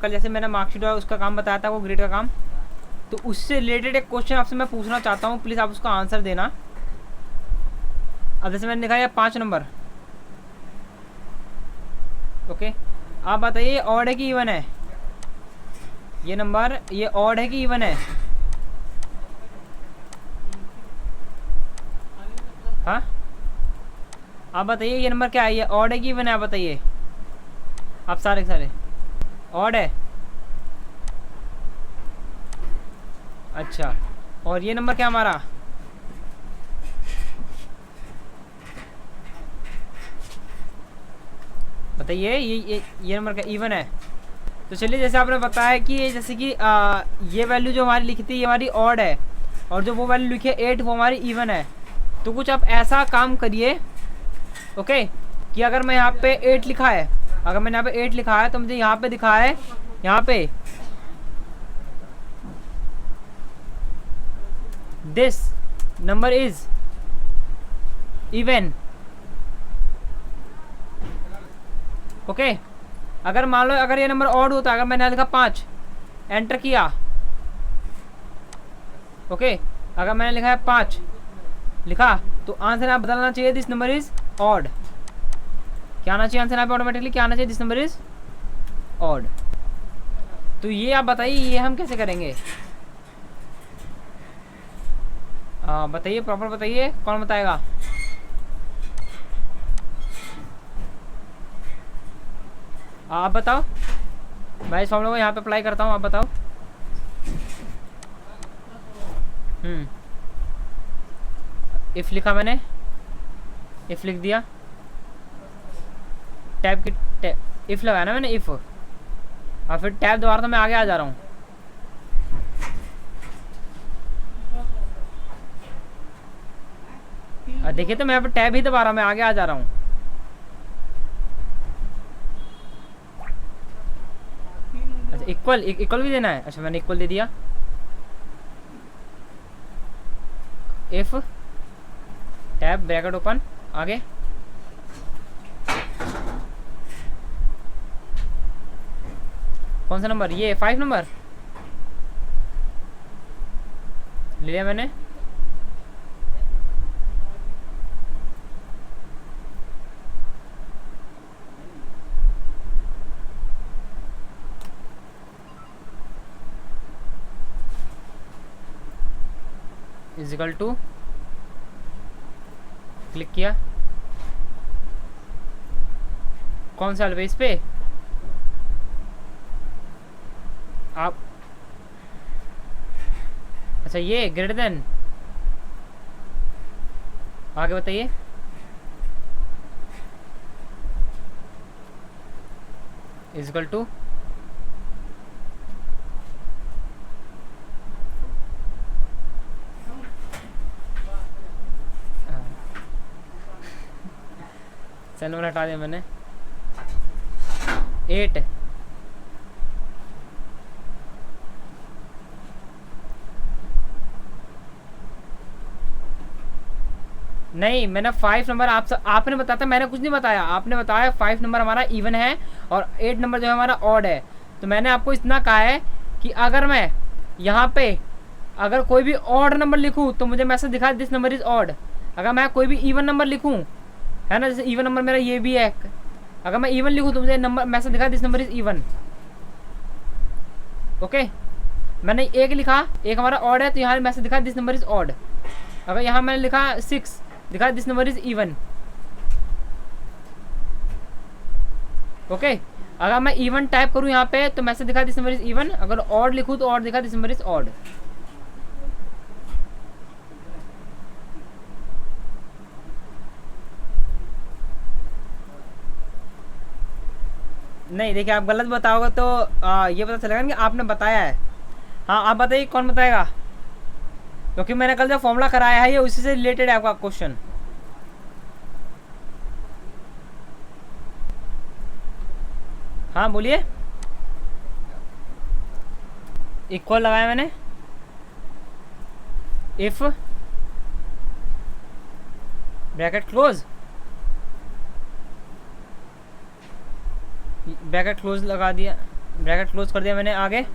कल जैसे मैंने मार्कशीट और उसका काम बताया था, वो ग्रेड का काम, तो उससे रिलेटेड एक क्वेश्चन आपसे मैं पूछना चाहता हूँ, प्लीज़ आप उसका आंसर देना। अब जैसे मैंने लिखा है 5 नंबर, ओके, आप बताइए ऑड है कि इवन है? ये नंबर ये ऑड है कि इवन है? हाँ, आप बताइए ये नंबर क्या है, ये ऑड है कि इवन है? आप बताइए, आप सारे सारे ऑड है। अच्छा, और ये नंबर क्या हमारा? बताइए ये नंबर क्या इवन है? तो चलिए, जैसे आपने बताया कि जैसे कि ये वैल्यू जो हमारी लिखी थी ये हमारी ऑड है, और जो वो वैल्यू लिखी है 8 वो हमारी इवन है। तो कुछ आप ऐसा काम करिए, ओके, कि अगर मैं यहाँ पे 8 लिखा है, अगर मैंने यहाँ पे 8 लिखा है तो मुझे यहाँ पे दिखा है, यहाँ पे this number is even, okay. अगर मान लो अगर ये नंबर ऑड होता, अगर मैंने लिखा 5, एंटर किया, ओके, अगर मैंने लिखा है 5 लिखा, तो आंसर आप बदलना चाहिए दिस नंबर इज ऑड। क्या आना चाहिए आंसर यहाँ पे ऑटोमेटिकली? क्या आना चाहिए? This number is odd. तो ये आप बताइए ये हम कैसे करेंगे? बताइए, प्रॉपर बताइए, कौन बताएगा? आप बताओ, मैं इस फॉर्मूले को यहाँ पे अप्लाई करता हूँ, आप बताओ। इफ लिखा मैंने, इफ लिख दिया, टैब की इफ लगाया ना मैंने, इफ, और फिर टैब दोबारा तो मैं आगे आ जा रहा हूँ। देखिए तो मैं यहाँ पे टैब ही दबा रहा हूँ, मैं आगे आ जा रहा हूँ। अच्छा, इक्वल भी देना है? अच्छा, मैंने इक्वल दे दिया। इफ टैब ब्रैकेट ओपन, आगे कौन सा नंबर? ये 5 नंबर ले लिया मैंने। इजिकल टू, क्लिक किया, कौन सा इस पे आप, अच्छा ये ग्रेटर देन, आगे बताइए। इजिकल टू, चल नंबर हटा दिया मैंने, 8, नहीं मैंने 5 नंबर आपने बताया था, मैंने कुछ नहीं बताया। आपने बताया 5 नंबर हमारा इवन है और 8 नंबर जो है हमारा ऑड है। तो मैंने आपको इतना कहा है कि अगर मैं यहाँ पे अगर कोई भी ऑड नंबर लिखूँ तो मुझे मैसेज दिखा दिस नंबर इज ऑड। अगर मैं कोई भी इवन नंबर लिखूँ, है ना, जैसे इवन नंबर मेरा ये भी है, अगर मैं इवन लिखूँ तो मुझे नंबर मैसेज दिखा this number is even, okay. मैंने 1 लिखा, 1 हमारा ऑड है, तो यहाँ मैसेज दिखा दिस नंबर इज ऑड। अगर यहाँ मैंने लिखा 6, दिखा this number is even, okay. अगर मैं इवन टाइप करूँ यहाँ पे तो मैसेज दिखा दिस नंबर इज इवन, अगर ऑड लिखूँ तो ऑड दिखा दिस नंबर इज ऑड। नहीं देखिए, आप गलत बताओगे तो ये पता चलेगा ना कि आपने बताया है। हाँ, आप बताइए कौन बताएगा, क्योंकि मैंने कल जो फॉर्मूला कराया है ये उसी से रिलेटेड है आपका क्वेश्चन। हाँ बोलिए। इक्वल लगाया मैंने, if bracket close, bracket close लगा दिया, ब्रैकेट क्लोज कर दिया मैंने। आगे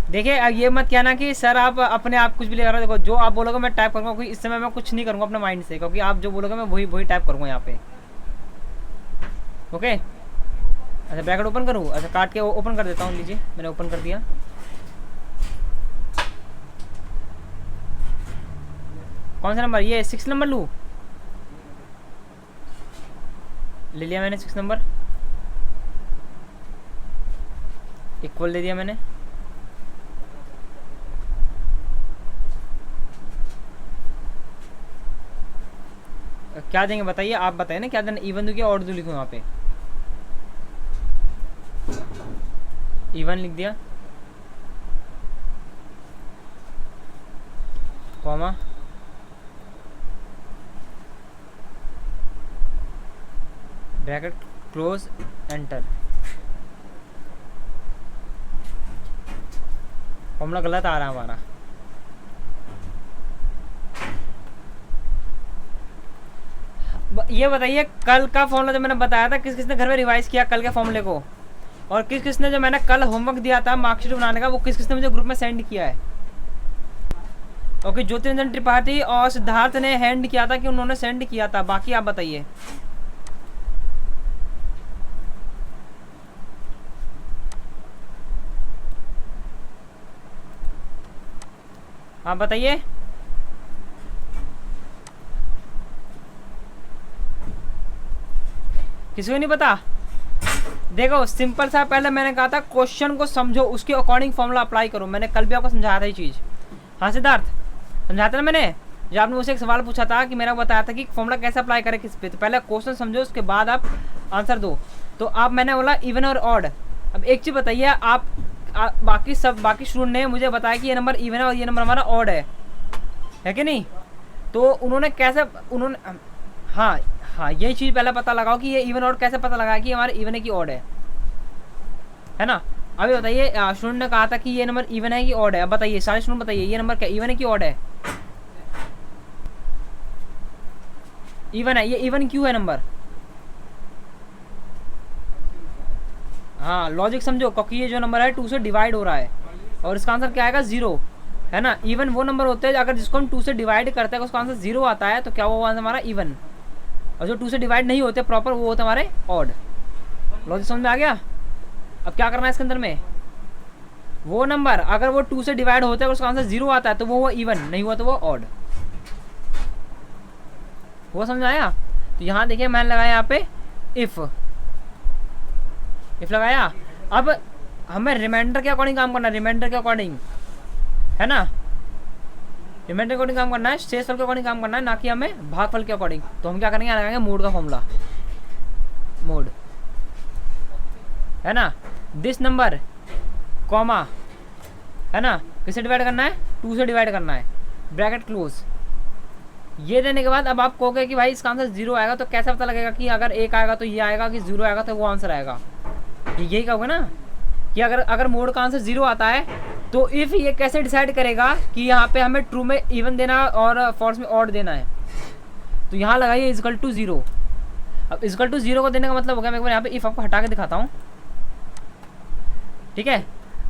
देखिए, अब ये मत कहना कि सर आप अपने आप कुछ भी ले रहे हो। देखो जो आप बोलोगे मैं टाइप करूँगा, क्योंकि इस समय मैं कुछ नहीं करूँगा अपने माइंड से, क्योंकि आप जो बोलोगे मैं वही वही टाइप करूँगा यहाँ पे। ओके, अच्छा ब्रैकेट ओपन करूँ, अच्छा काट के ओपन कर देता हूँ। लीजिए मैंने ओपन कर दिया। कौन सा नंबर? ये 6 नंबर लूँ? ले लिया मैंने 6 नंबर, इक्वल दे दिया मैंने। क्या देंगे बताइए, आप बताइए ना क्या देना, इवन दूँ क्या और दूँ लिखूँ? यहाँ पे इवन लिख दिया, comma, bracket close, enter. Formula गलत आ रहा है हमारा। ये बताइए कल का फॉर्मूला जो मैंने बताया था, किस किसने घर में रिवाइज किया कल के फॉर्मूले को? और किस किसने जो मैंने कल होमवर्क दिया था मार्कशीट बनाने का, वो किस किसने मुझे ग्रुप में सेंड किया है? ओके, ज्योतिरंजन त्रिपाठी और सिद्धार्थ ने हैंड किया था कि उन्होंने सेंड किया था। बाकी आप बताइए। आप बताइए। किसी को नहीं पता? देखो सिंपल सा, पहले मैंने कहा था क्वेश्चन को समझो, उसके अकॉर्डिंग फॉर्मूला अप्लाई करो। मैंने कल भी आपको समझाया था ये चीज़। हाँ सिद्धार्थ, समझाया था ना मैंने? जब आपने मुझसे एक सवाल पूछा था कि मैंने बताया था कि फॉर्मूला कैसे अप्लाई करें किस पे, तो पहले क्वेश्चन समझो उसके बाद आप आंसर दो। तो आप, मैंने बोला इवन और ऑड। अब एक चीज़ बताइए, आप बाकी स्टूडेंट ने मुझे बताया कि ये नंबर इवन है और ये नंबर हमारा ऑड है कि नहीं? तो उन्होंने कैसे, उन्होंने, हाँ हाँ यही चीज़ पहले पता लगाओ कि ये इवन ऑड कैसे पता लगा कि हमारा इवन है कि ऑड है ना? अभी बताइए, स्टूडेंट ने कहा था कि ये नंबर इवन है कि ऑड है। अब बताइए सारे स्टूडेंट बताइए, ये नंबर क्या इवन है कि ऑड है? इवन है। ये इवन क्यों है नंबर? हाँ लॉजिक समझो, क्योंकि ये जो नंबर है 2 से डिवाइड हो रहा है और इसका आंसर क्या आएगा? 0, है ना? इवन वो नंबर होते हैं अगर जिसको हम 2 से डिवाइड करते हैं उसका आंसर 0 आता है, तो क्या वो आंसर हमारा इवन। और जो 2 से डिवाइड नहीं होते प्रॉपर, वो होते हमारे ऑड। लॉजिक समझ में आ गया? अब क्या करना है इसके अंदर में, वो नंबर अगर वो 2 से डिवाइड होता है उसका आंसर 0 आता है तो वो इवन, नहीं हुआ तो वो ऑड। वो समझ आया? तो यहाँ देखिए मैंने लगाया यहाँ पे इफ लगाया। अब हमें रिमाइंडर के अकॉर्डिंग काम करना है, रिमाइंडर के अकॉर्डिंग, है ना? रिमाइंडर के अकॉर्डिंग काम करना है, शेषफल के अकॉर्डिंग काम करना है, ना कि हमें भागफल के अकॉर्डिंग। तो हम क्या करेंगे, यहाँ लगाएंगे मोड का फॉर्मूला, मोड, है ना? दिस नंबर कॉमा, है ना? किससे डिवाइड करना है? 2 से डिवाइड करना है, ब्रैकेट क्लोज। ये देने के बाद अब आप कहोगे कि भाई इसका आंसर 0 आएगा, तो कैसे पता लगेगा कि अगर 1 आएगा तो ये आएगा, कि 0 आएगा तो वो आंसर आएगा? यही कहोगे ना कि अगर मोड का आंसर 0 आता है तो इफ ये कैसे डिसाइड करेगा कि यहाँ पे हमें ट्रू में इवन देना है और फॉल्स में ऑड देना है? तो यहाँ लगाइए इजकल टू 0। अब इजकल टू 0 को देने का मतलब हो गया, मैं एक बार यहाँ पे इफ आपको हटा के दिखाता हूँ, ठीक है?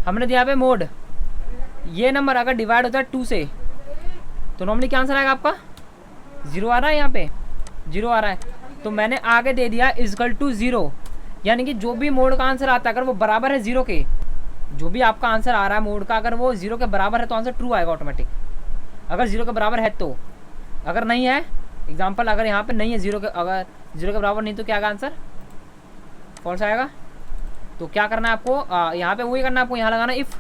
हमने दिया पे मोड, ये नंबर अगर डिवाइड होता है 2 से तो नॉर्मली क्या आंसर आएगा आपका? 0 आ रहा है, यहाँ पे 0 आ रहा है, तो मैंने आगे दे दिया इजकल टू 0। यानी कि जो भी मोड का आंसर आता है अगर वो बराबर है 0 के, जो भी आपका आंसर आ रहा है मोड का अगर वो 0 के बराबर है तो आंसर ट्रू आएगा ऑटोमेटिक। अगर 0 के बराबर है तो, अगर नहीं है, एग्जांपल अगर यहाँ पे नहीं है 0 के, अगर 0 के बराबर नहीं तो क्या आएगा आंसर? फॉल्स आएगा। तो क्या करना है आपको, यहाँ पे वही करना है आपको, यहाँ लगाना इफ,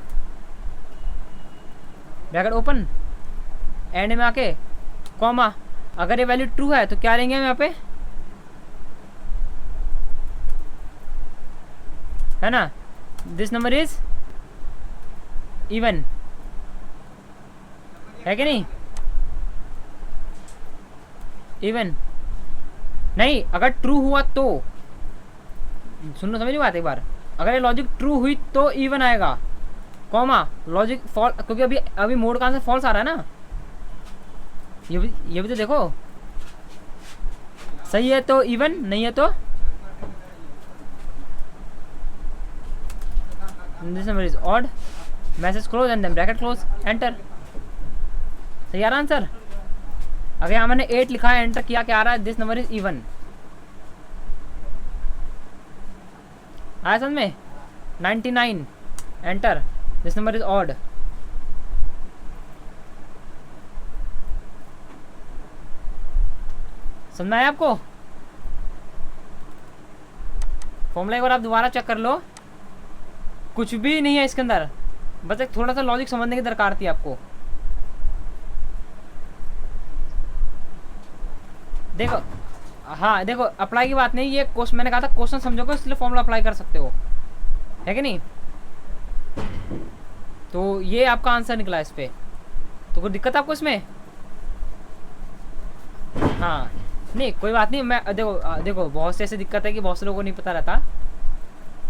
ब्रैकेट ओपन, एंड में आके कॉमा। अगर ये वैल्यू ट्रू है तो क्या लेंगे हम यहाँ पे, है ना? दिस नंबर इज इवन, है कि नहीं? इवन नहीं, अगर ट्रू हुआ तो, सुन लो, समझ नहीं बात एक बार, अगर ये लॉजिक ट्रू हुई तो इवन आएगा, कॉमा लॉजिक फॉल्स, क्योंकि अभी मोड का आंसर फॉल्स आ रहा है ना। ये भी तो देखो, सही है तो इवन, नहीं है तो this number is odd, message close and then bracket close, enter. सही आ रहा आंसर। अगर यहाँ मैंने 8 लिखा है, एंटर किया, क्या आ रहा है? This number is even. आया समझ में? 99, enter, this number is odd. समझ में आया आपको? फॉर्मूला एक बार आप दोबारा चेक कर लो, कुछ भी नहीं है इसके अंदर, बस एक थोड़ा सा लॉजिक समझने की दरकार थी आपको। देखो, हाँ देखो, अप्लाई की बात नहीं, ये क्वेश्चन मैंने कहा था क्वेश्चन समझोगे इसलिए फॉर्मूला अप्लाई कर सकते हो, है कि नहीं? तो ये आपका आंसर निकला इस पे। तो कोई दिक्कत आपको इसमें? हाँ नहीं कोई बात नहीं, मैं देखो बहुत से ऐसी दिक्कत है कि बहुत से लोगों को नहीं पता रहता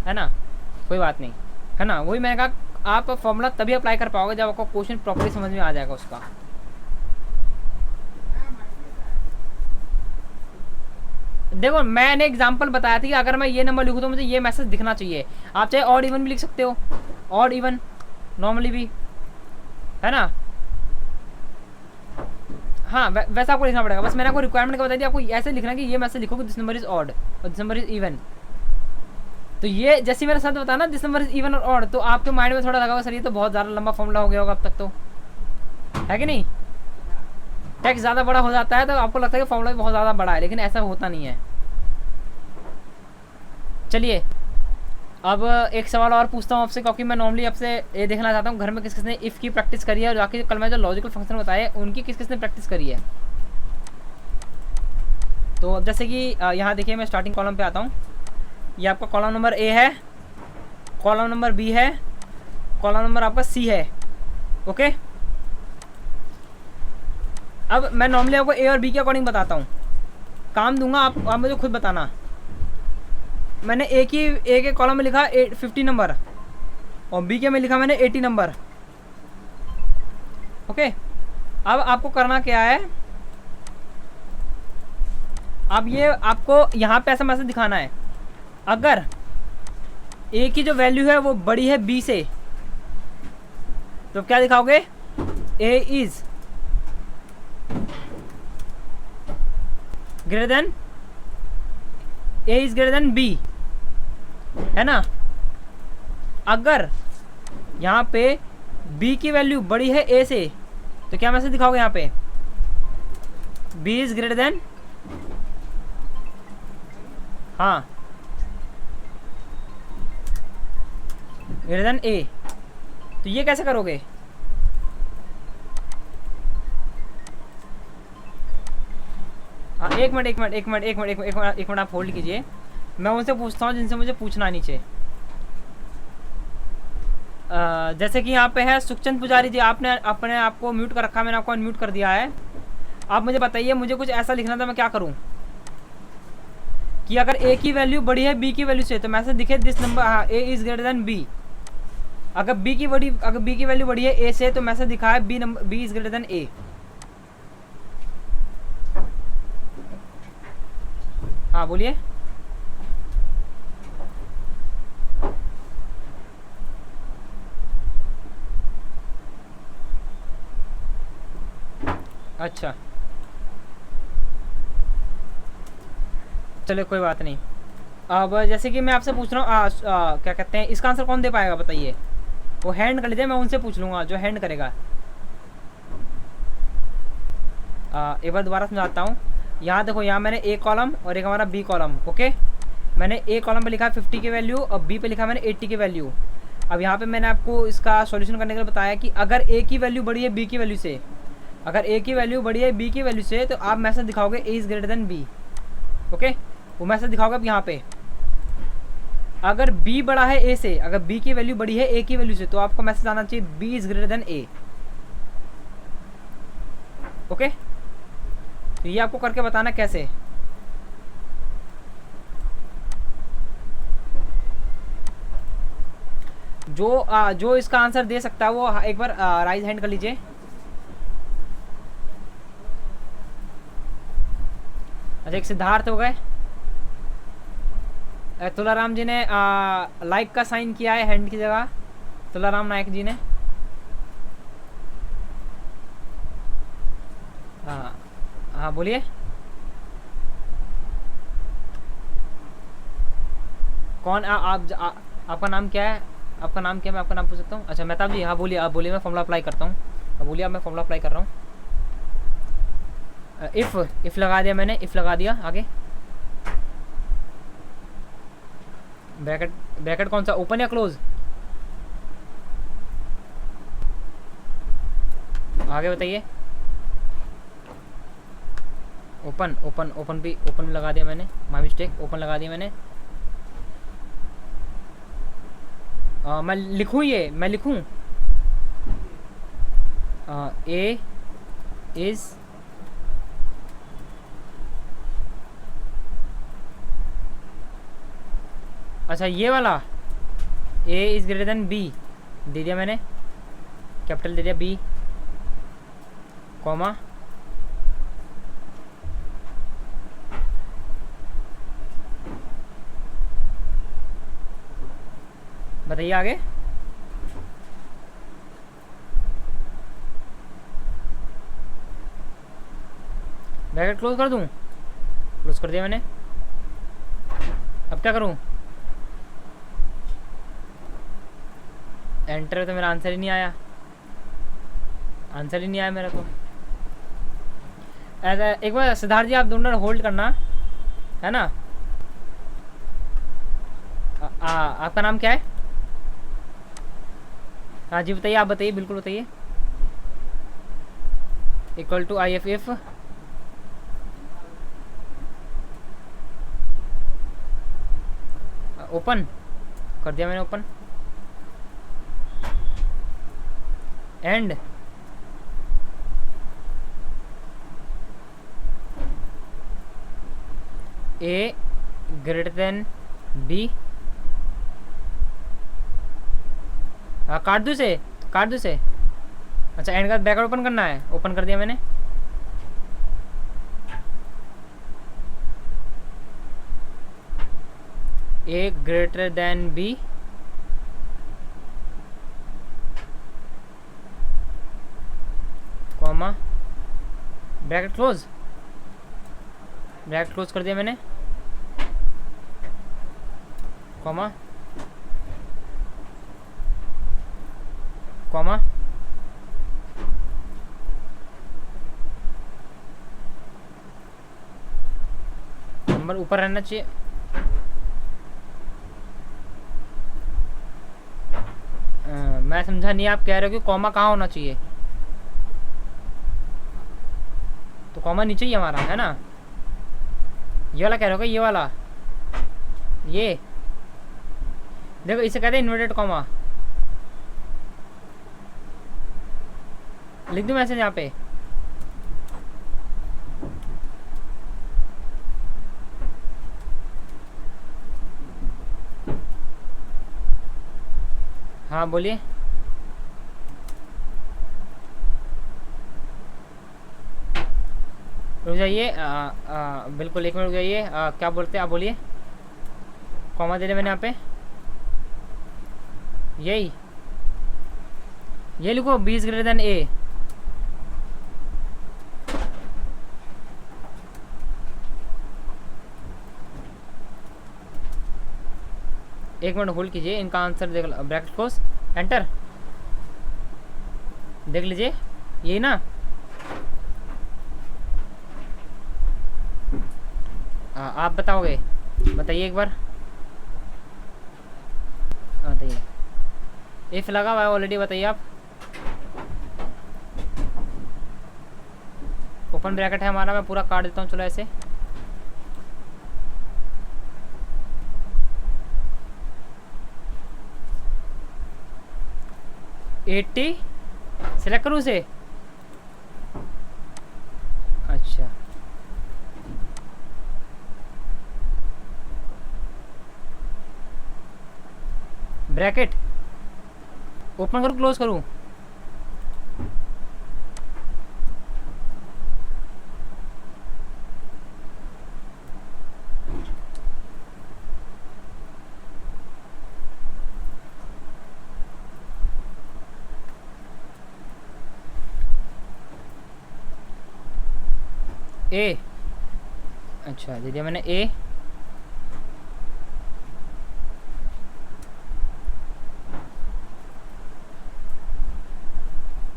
है ना, कोई बात नहीं, है ना। वही मैंने कहा आप फॉर्मूला तभी अप्लाई कर पाओगे जब आपको क्वेश्चन प्रॉपर्ली समझ में आ जाएगा उसका। देखो मैंने एग्जांपल बताया था कि अगर मैं ये नंबर लिखूँ तो मुझे ये मैसेज दिखना चाहिए। आप चाहे ऑड इवन भी लिख सकते हो, ऑड इवन नॉर्मली भी, है ना। हाँ वैसा आपको लिखना पड़ेगा, बस मैंने आपको रिक्वायरमेंट का बताई थी, आपको ऐसे लिखना कि ये मैसेज लिखो कि दिस नंबर इज ऑड और दिस नंबर इज इवन। तो ये जैसे मेरा शब्द बताया ना, दिस नंबर इज इवन और ऑड, तो आपके माइंड में थोड़ा लगा होगा सर ये तो बहुत ज़्यादा लंबा फॉर्मूला हो गया होगा अब तक, तो है कि नहीं? टेक्स्ट ज़्यादा बड़ा हो जाता है तो आपको लगता है कि फॉर्मूला भी बहुत ज़्यादा बड़ा है, लेकिन ऐसा होता नहीं है। चलिए अब एक सवाल और पूछता हूँ आपसे, क्योंकि मैं नॉर्मली आपसे ये देखना चाहता हूँ घर में किस किसने इफ़ की प्रैक्टिस करी है और बाकी कल मैं जो लॉजिकल फंक्शन बताए उनकी किस किसने प्रैक्टिस करी है। तो अब जैसे कि यहाँ देखिए मैं स्टार्टिंग कॉलम पे आता हूँ, ये आपका कॉलम नंबर ए है, कॉलम नंबर बी है, कॉलम नंबर आपका सी है, ओके। अब मैं नॉर्मली आपको ए और बी के अकॉर्डिंग बताता हूँ, काम दूंगा आप मुझे खुद बताना। मैंने ए के कॉलम में लिखा 50 नंबर और बी के में लिखा मैंने 80 नंबर, ओके। अब आपको करना क्या है, अब ये आपको यहाँ पे ऐसा मैसेज दिखाना है, अगर ए की जो वैल्यू है वो बड़ी है बी से तो क्या दिखाओगे? A is greater than, A is greater than B, है ना। अगर यहाँ पे b की वैल्यू बड़ी है a से तो क्या मैसेज दिखाओगे यहाँ पे? b इज ग्रेटर देन, हाँ ग्रेटर देन a। तो ये कैसे करोगे? हाँ एक मिनट आप होल्ड कीजिए, मैं उनसे पूछता हूँ जिनसे मुझे पूछना नीचे। जैसे कि यहाँ पे है सुखचंद पुजारी जी, आपने अपने आप को म्यूट कर रखा, मैंने आपको अनम्यूट कर दिया है। आप मुझे बताइए, मुझे कुछ ऐसा लिखना था, मैं क्या करूँ कि अगर ए की वैल्यू बड़ी है बी की वैल्यू से तो मैसेज दिखे दिस नंबर, हाँ ए इज ग्रेटर देन बी। अगर बी की वैल्यू बड़ी है ए से तो मैसेज दिखा है बी इज ग्रेटर देन ए। हाँ बोलिए। अच्छा चलो कोई बात नहीं। अब जैसे कि मैं आपसे पूछ रहा हूँ क्या कहते हैं, इसका आंसर कौन दे पाएगा बताइए? वो हैंड कर लीजिए, मैं उनसे पूछ लूँगा जो हैंड करेगा। एक बार दोबारा समझाता हूँ। यहाँ देखो, यहाँ मैंने ए कॉलम और एक हमारा बी कॉलम, ओके। मैंने ए कॉलम पे लिखा 50 की वैल्यू और बी पे लिखा मैंने 80 की वैल्यू। अब यहाँ पे मैंने आपको इसका सॉल्यूशन करने के लिए बताया कि अगर ए की वैल्यू बड़ी है बी की वैल्यू से, अगर ए की वैल्यू बड़ी है बी की वैल्यू से तो आप मैसेज दिखाओगे A is greater than B, okay. वो मैसेज दिखाओगे अब यहाँ पे। अगर बी बड़ा है ए से, अगर बी की वैल्यू बड़ी है ए की वैल्यू से तो आपको मैसेज आना चाहिए B is greater than A, okay. तो ये आपको करके बताना कैसे। जो इसका आंसर दे सकता है वो एक बार राइज हैंड कर लीजिए। अच्छा, एक सिद्धार्थ हो गए। तुलाराम जी ने लाइक का साइन किया है हैंड की जगह, तुलाराम नायक जी ने। हाँ हाँ बोलिए। कौन आपका नाम क्या है? आपका नाम क्या है? मैं आपका नाम पूछ सकता हूँ? अच्छा मेहताब जी, हाँ बोलिए, आप बोलिए, मैं फॉर्मूला अप्लाई करता हूँ। अब बोलिए, अब मैं फॉर्मूला अप्लाई कर रहा हूँ। इफ़ लगा दिया मैंने, इफ़ लगा दिया। आगे ब्रैकेट, ब्रैकेट कौन सा, ओपन या क्लोज? आगे बताइए। ओपन, ओपन, ओपन भी, ओपन लगा दिया मैंने, माय मिस्टेक, ओपन लगा दिया मैंने। मैं लिखूँ, ये मैं लिखूँ ए इज़, अच्छा ये वाला, A is greater than B दे दिया मैंने, कैपिटल दे दिया, बी कॉमा, बताइए आगे। ब्रैकेट क्लोज कर दूँ? क्लोज कर दिया मैंने। अब क्या करूँ? एंटर, तो मेरा आंसर ही नहीं आया, आंसर ही नहीं आया मेरा तो। ऐसा एक बार सिद्धार्थ जी आप दोनों होल्ड करना, है ना? आपका नाम क्या है? हाँ जी बताइए, आप बताइए, बिल्कुल बताइए। Equal to IF if open कर दिया मैंने, open and A greater than B. काट दूँ से, काट दूँ से। अच्छा एंड का ब्रैकेट ओपन करना है, ओपन कर दिया मैंने। A greater than B, comma, bracket close, bracket close कर दिया मैंने, कॉमा, कॉमा, नंबर ऊपर रहना चाहिए। मैं समझा नहीं, आप कह रहे हो कि कॉमा कहाँ होना चाहिए? तो कॉमा नीचे ही हमारा है ना, ये वाला कह रहे हो क्या? ये वाला, ये देखो, इसे कहते हैं इन्वर्टेड कॉमा। लिख दूँ मैसेज यहाँ पे? हाँ बोलिए। रुक जाइए, बिल्कुल 1 मिनट रुक जाइए। क्या बोलते हैं आप, बोलिए। कॉमा दे रहे मैंने यहाँ पे, यही ये लिखो, बी इज ग्रेटर देन ए। एक मिनट होल्ड कीजिए, इनका आंसर देख, ब्रैकेट क्लोज, एंटर, देख लीजिए, यही ना? आप बताओगे, बताइए एक बार, बताइए। इफ लगा हुआ है ऑलरेडी, बताइए आप। ओपन ब्रैकेट है हमारा, मैं पूरा काट देता हूँ, चलो ऐसे। एट्टी सिलेक्ट करूँ उसे? अच्छा ब्रैकेट ओपन करूँ, क्लोज करूँ? ए, अच्छा दे दिया मैंने ए।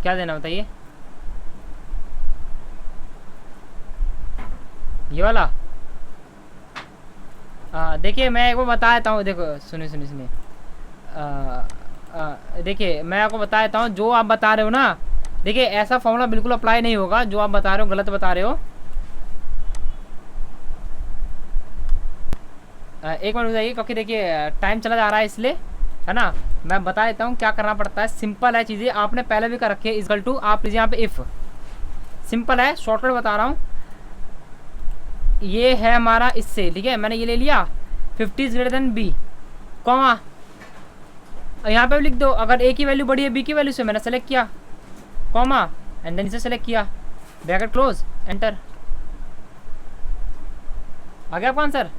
क्या देना बताइए? ये वाला। देखिए मैं एक बार बता देता हूँ, देखो सुनिए सुनिए सुनिए। देखिए मैं आपको बता देता हूँ, जो आप बता रहे हो ना, देखिए ऐसा फॉर्मूला बिल्कुल अप्लाई नहीं होगा, जो आप बता रहे हो गलत बता रहे हो। एक मिनट बताइए, क्योंकि देखिए टाइम चला जा रहा है इसलिए, है ना। मैं बता देता हूँ क्या करना पड़ता है, सिंपल है चीज़ें, आपने पहले भी कर रखी है। इक्वल टू आप लीजिए यहाँ पे इफ़, सिंपल है, शॉर्टकट बता रहा हूँ। ये है हमारा इससे, ठीक है, मैंने ये ले लिया 50 is greater than B, comma यहाँ पे भी लिख दो, अगर ए की वैल्यू बड़ी है बी की वैल्यू से, मैंने सेलेक्ट किया, कॉमा एंड देन इसे सेलेक्ट किया, ब्रैकेट क्लोज, एंटर। आ गया आपका आंसर?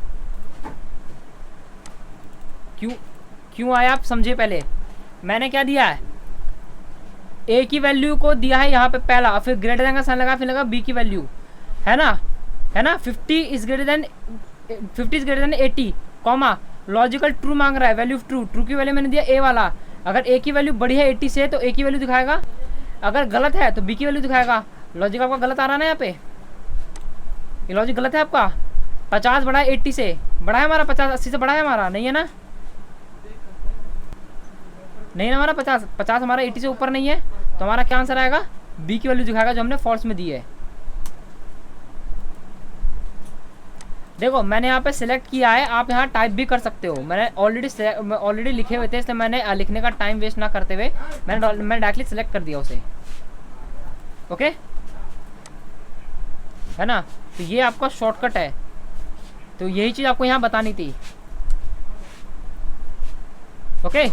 क्यों आया आप समझे। पहले मैंने क्या दिया है, ए की वैल्यू को दिया है यहाँ पे पहला, फिर ग्रेटर देन का साइन लगा, फिर लगा बी की वैल्यू, है ना, है ना। 50 is greater then 80, comma logical true मांग रहा है, वैल्यू ऑफ ट्रू की वैल्यू मैंने दिया ए वाला। अगर ए की वैल्यू बड़ी है 80 से तो ए की वैल्यू दिखाएगा, अगर गलत है तो बी की वैल्यू दिखाएगा। लॉजिक आपका गलत आ रहा है ना यहाँ पे, ये लॉजिक गलत है आपका। 50 बड़ा है 80 से, बड़ा है हमारा 50 80 से बड़ा है हमारा, नहीं है ना, नहीं ना हमारा 50 हमारा 80 से ऊपर नहीं है, तो हमारा क्या आंसर आएगा, बी की वैल्यू दिखाएगा जो हमने फॉल्स में दी है। देखो मैंने यहाँ पे सिलेक्ट किया है, आप यहाँ टाइप भी कर सकते हो, मैंने ऑलरेडी लिखे हुए थे, इसलिए मैंने लिखने का टाइम वेस्ट ना करते हुए मैंने डायरेक्टली सिलेक्ट कर दिया उसे, ओके, है ना। तो ये आपका शॉर्टकट है, तो यही चीज़ आपको यहाँ बतानी थी, ओके।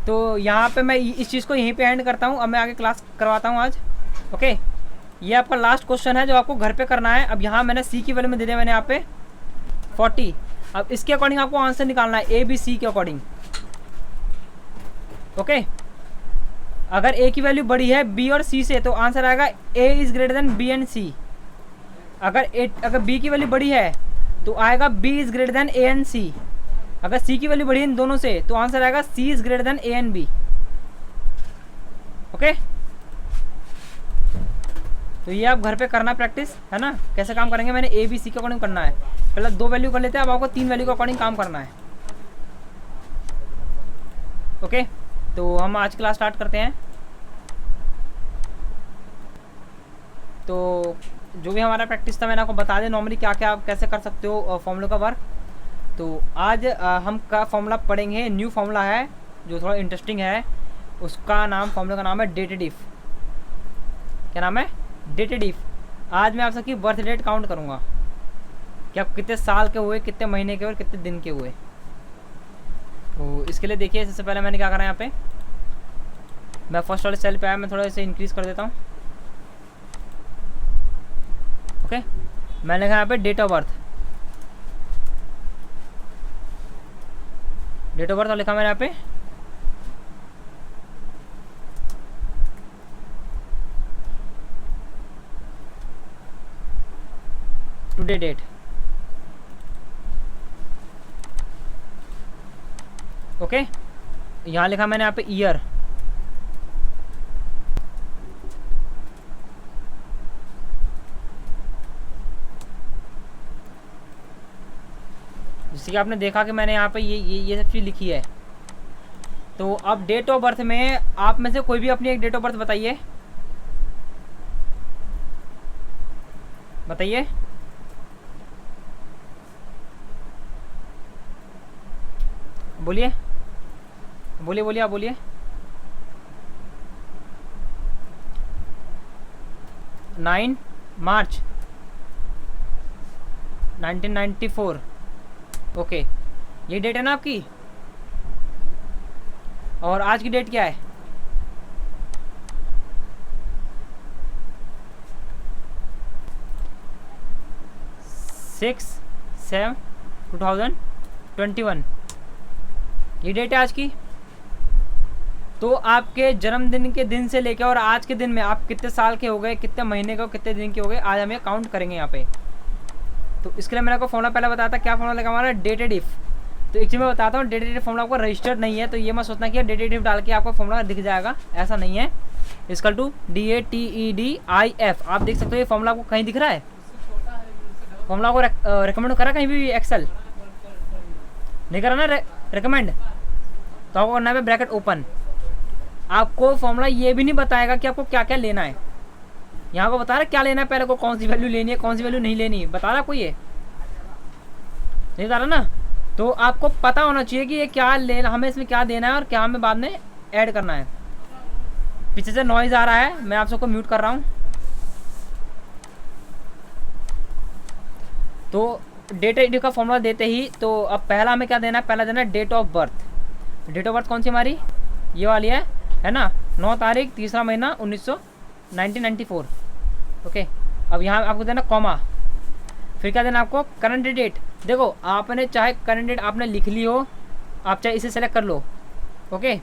तो यहाँ पे मैं इस चीज़ को यहीं पे एंड करता हूँ, अब मैं आगे क्लास करवाता हूँ आज, ओके। ये आपका लास्ट क्वेश्चन है जो आपको घर पे करना है। अब यहाँ मैंने सी की वैल्यू में दे दिया मैंने यहाँ पे 40, अब इसके अकॉर्डिंग आपको आंसर निकालना है, ए बी सी के अकॉर्डिंग, ओके। अगर ए की वैल्यू बड़ी है बी और सी से तो आंसर आएगा A is greater than B and C. अगर बी की वैल्यू बड़ी है तो आएगा B is greater than A and C. अगर सी की वैल्यू बड़ी है इन दोनों से तो आंसर आएगा C is greater than A and B, okay. तो ये आप घर पे करना प्रैक्टिस, है ना। कैसे काम करेंगे, मैंने ए बी सी के अकॉर्डिंग करना है, पहले 2 वैल्यू कर लेते हैं, अब आपको 3 वैल्यू के अकॉर्डिंग काम करना है, ओके। तो हम आज क्लास स्टार्ट करते हैं। तो जो भी हमारा प्रैक्टिस था मैंने आपको बता दें नॉर्मली क्या क्या आप कैसे कर सकते हो फॉर्मूले का वर्क। तो आज हम का फॉर्मूला पढ़ेंगे, न्यू फॉर्मूला है जो थोड़ा इंटरेस्टिंग है, उसका नाम, फॉर्मूले का नाम है डेटेड इफ। क्या नाम है, डेटेड इफ। आज मैं आप सबकी बर्थ डेट काउंट करूँगा कि आप कितने साल के हुए, कितने महीने के हुए, कितने दिन के हुए। तो इसके लिए देखिए, सबसे पहले मैंने क्या करा, यहाँ पे मैं फर्स्ट वाले सेल पे आया, मैं थोड़ा इसे इंक्रीज़ कर देता हूँ, ओके। मैंने लिखा यहाँ पे डेट ऑफ बर्थ, और लिखा मैंने यहाँ पे 2 डेट, ओके। यहाँ लिखा मैंने यहाँ पे ईयर, जैसे कि आपने देखा कि मैंने यहाँ पे ये सब चीज़ लिखी है। तो अब डेट ऑफ बर्थ में आप में से कोई भी अपनी एक डेट ऑफ बर्थ बताइए, बताइए। बोलिए बोलिए बोलिए, आप बोलिए। 9 मार्च 1994, ओके। ये डेट है ना आपकी, और आज की डेट क्या है, 6/7/2021, ये डेट है आज की। तो आपके जन्मदिन के दिन से लेकर और आज के दिन में आप कितने साल के हो गए, कितने महीने के हो, कितने दिन के हो गए, आज हम ये काउंट करेंगे यहाँ पे। तो इसके लिए मैंने आपको फॉर्मूला पहले बताया था, क्या फॉर्मूला लगा हमारा, डेटेड इफ। तो एक चीज़ मैं बताता हूँ, डेटेड इफ फॉर्मूला आपको रजिस्टर्ड नहीं है, तो ये मत सोचना कि डेटेड इफ डाल के आपको फॉर्मूला दिख जाएगा, ऐसा नहीं है। इसकल टू DATEDIF, आप देख सकते हो ये फॉर्मूला आपको कहीं दिख रहा है, फॉर्मूला को रिकमेंड करा कहीं भी एक्सेल नहीं करा ना रिकमेंड, तो आपको करना है ब्रैकेट ओपन। आपको फॉर्मूला ये भी नहीं बताएगा कि आपको क्या क्या लेना है, यहाँ को बता रहा है क्या लेना है, पहले को कौन सी वैल्यू लेनी है, कौन सी वैल्यू नहीं लेनी है, बता रहा कोई ये नहीं बता रहा ना। तो आपको पता होना चाहिए कि ये क्या लेना, हमें इसमें क्या देना है और क्या हमें बाद में ऐड करना है। पीछे से नॉइज़ आ रहा है, मैं आप सबको म्यूट कर रहा हूँ। तो डेट एड का फॉर्मूला देते ही, तो अब पहला हमें क्या देना है, पहला देना है date of birth. Date of birth कौन सी हमारी, ये वाली है ना, 9 तारीख 3रा महीना 1994। ओके, अब यहाँ आपको देना कॉमा, फिर क्या देना आपको, करंट डेट। देखो आपने चाहे करंट डेट आपने लिख ली हो, आप चाहे इसे सेलेक्ट कर लो। ओके,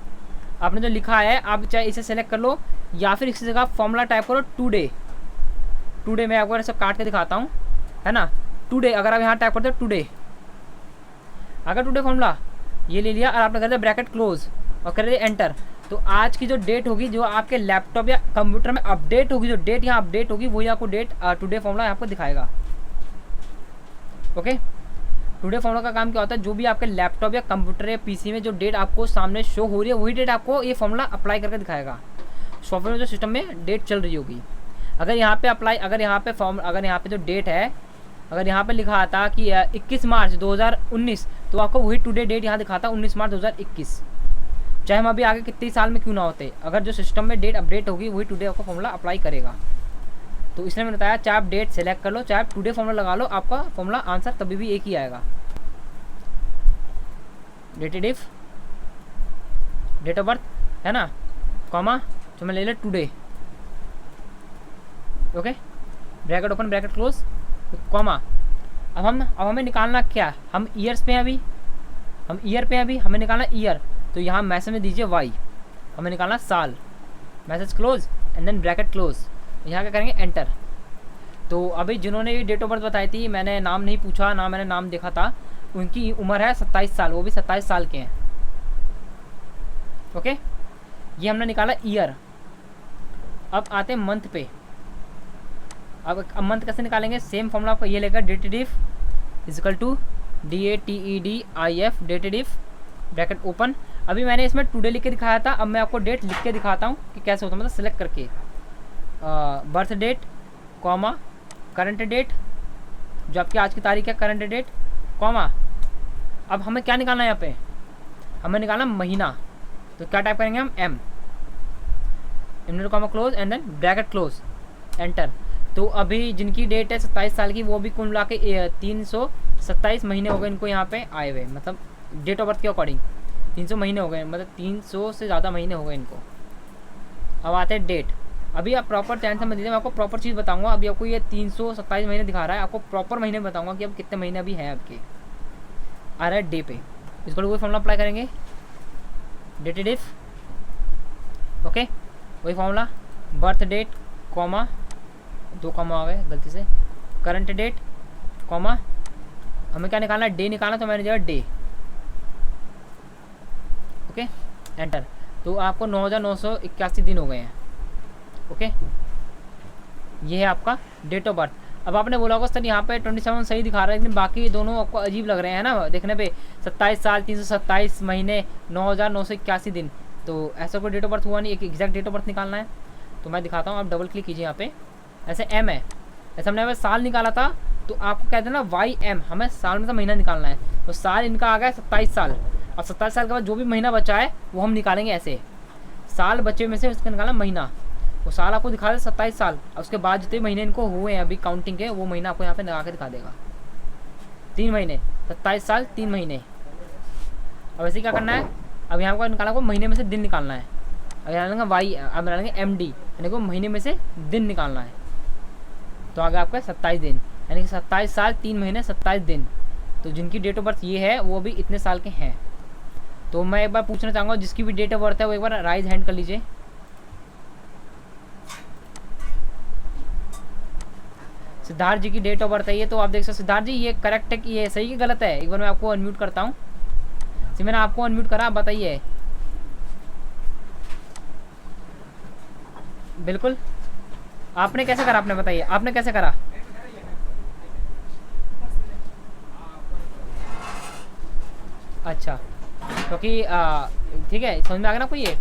आपने जो लिखा है आप चाहे इसे सेलेक्ट कर लो, या फिर इसी जगह फॉर्मूला टाइप करो टुडे। टुडे मैं आपको ऐसे काट के दिखाता हूँ, है ना। टुडे अगर आप यहाँ टाइप करते हो टुडे, अगर टुडे फॉर्मूला ये ले लिया और आपने कर दिया ब्रैकेट क्लोज और कर दिया एंटर, तो आज की जो डेट होगी, जो आपके लैपटॉप या कंप्यूटर में अपडेट होगी, जो डेट यहाँ अपडेट होगी वही आपको डेट टुडे फॉर्मूला आपको दिखाएगा। ओके, टुडे फॉर्मूला का काम क्या होता है, जो भी आपके लैपटॉप या कंप्यूटर या पीसी में जो डेट आपको सामने शो हो रही है, वही डेट आपको ये फॉर्मूला अप्लाई करके दिखाएगा। सॉफ्टवेयर में जो सिस्टम में डेट चल रही होगी, अगर यहाँ पे अप्लाई, अगर यहाँ पे जो डेट है, अगर यहाँ पे लिखा आता कि 21 मार्च 2019, तो आपको वही टुडे डेट यहाँ दिखाता 19 मार्च 2021, चाहे हम अभी आगे कितने साल में क्यों ना होते, अगर जो सिस्टम में डेट अपडेट होगी वही टुडे आपको फॉर्मूला अप्लाई करेगा। तो इसलिए मैंने बताया, चाहे आप डेट सेलेक्ट कर लो, चाहे आप टुडे फॉर्मूला लगा लो, आपका फॉर्मूला आंसर तभी भी एक ही आएगा। Dated if, date of birth है ना, कॉमा, तो मैं ले ले today. Okay, bracket open bracket close comma. अब हमें निकालना क्या, हम ईयर्स पे हैं अभी, हम ईयर पे हैं अभी, हमें निकालना ईयर, तो यहाँ मैसेज में दीजिए वाई, हमें निकालना साल, message close and then bracket close, यहाँ क्या करेंगे एंटर। तो अभी जिन्होंने ये डेट ऑफ बर्थ बताई थी, मैंने नाम नहीं पूछा ना, मैंने नाम देखा था, उनकी उम्र है 27 साल, वो भी 27 साल के हैं। ओके, ये हमने निकाला ईयर। अब आते हैं मंथ पे। अब मंथ कैसे निकालेंगे, सेम फॉर्मूला आपको ये लेकर, dated if equal to DATEDIF, dated if bracket open. अभी मैंने इसमें टुडे लिख के दिखाया था, अब मैं आपको डेट लिख के दिखाता हूँ कि कैसे होता है, मतलब सेलेक्ट करके birth date comma current date, जो आपकी आज की तारीख है करंट डेट कॉमा। अब हमें क्या निकालना है, यहाँ पे हमें निकालना महीना, तो क्या टाइप करेंगे हम, M comma close and then bracket close enter. तो अभी जिनकी डेट है 27 साल की, वो भी कुल मिला के 327 महीने हो गए इनको यहाँ पे आए हुए, मतलब डेट ऑफ बर्थ के अकॉर्डिंग 300 महीने हो गए, मतलब 300 से ज़्यादा महीने हो गए इनको। अब आते हैं डेट। अभी आप प्रॉपर ध्यान से मत दीजिए, मैं आपको प्रॉपर चीज़ बताऊंगा। अभी आपको ये 327 महीने दिखा रहा है, आपको प्रॉपर महीने बताऊंगा कि अब कितने महीने अभी हैं आपके। आ रहा है डे पे, इसको कोई फॉर्मूला अप्लाई करेंगे, डेटेड इफ, ओके वही formula, birth date comma, 2 comma आ गए गलती से, करंट डेट कॉमा, हमें क्या निकालना है, डे निकालना, तो मैंने दिया डे। Okay enter. तो आपको 9981 दिन हो गए हैं। ओके, ये है आपका डेट ऑफ बर्थ। अब आपने बोला होगा सर यहाँ पे 27 सही दिखा रहा है, लेकिन बाकी दोनों आपको अजीब लग रहे हैं ना देखने पे, 27 साल 327 महीने 9981 दिन, तो ऐसा कोई डेट ऑफ बर्थ हुआ नहीं, एक एग्जैक्ट डेट ऑफ बर्थ निकालना है। तो मैं दिखाता हूँ, आप डबल क्लिक कीजिए यहाँ पे, ऐसे एम है, ऐसे हमने अगर साल निकाला था, तो आपको कहते हैं ना YM, हमें साल में से महीना निकालना है, तो साल इनका आ गया 27 साल, और 27 साल के बाद जो भी महीना बचा है वो हम निकालेंगे ऐसे, साल बचे में से उसका निकालना महीना, वो साल आपको दिखा दे 27 साल, और उसके बाद जितने महीने इनको हुए हैं अभी काउंटिंग के, वो महीना आपको यहाँ पे लगा के दिखा देगा, 3 महीने, 27 साल 3 महीने। अब ऐसे क्या करना है, अब यहाँ को निकालना को महीने में से दिन निकालना है, अब यहाँ लेंगे वाई, अब डालेंगे MD, यानी कि महीने में से दिन निकालना है, तो आगे आपका 27 दिन, यानी कि 27 साल 3 महीने 27 दिन। तो जिनकी डेट ऑफ बर्थ ये है वो भी इतने साल के हैं। तो मैं एक बार पूछना चाहूँगा जिसकी भी डेट ऑफ बर्थ है वो एक बार राइज हैंड कर लीजिए। सिद्धार्थ जी की डेट ऑफ बर्थ है ये, तो आप देख सकते सिद्धार्थ जी ये करेक्ट है कि ये सही कि गलत है? एक बार मैं आपको अनम्यूट करता हूँ। मैंने आपको अनम्यूट करा, आप बताइए। बिल्कुल। आपने कैसे करा, आपने बताइए, आपने कैसे करा? अच्छा, क्योंकि ठीक है, समझ में आ गया ना आपको ये।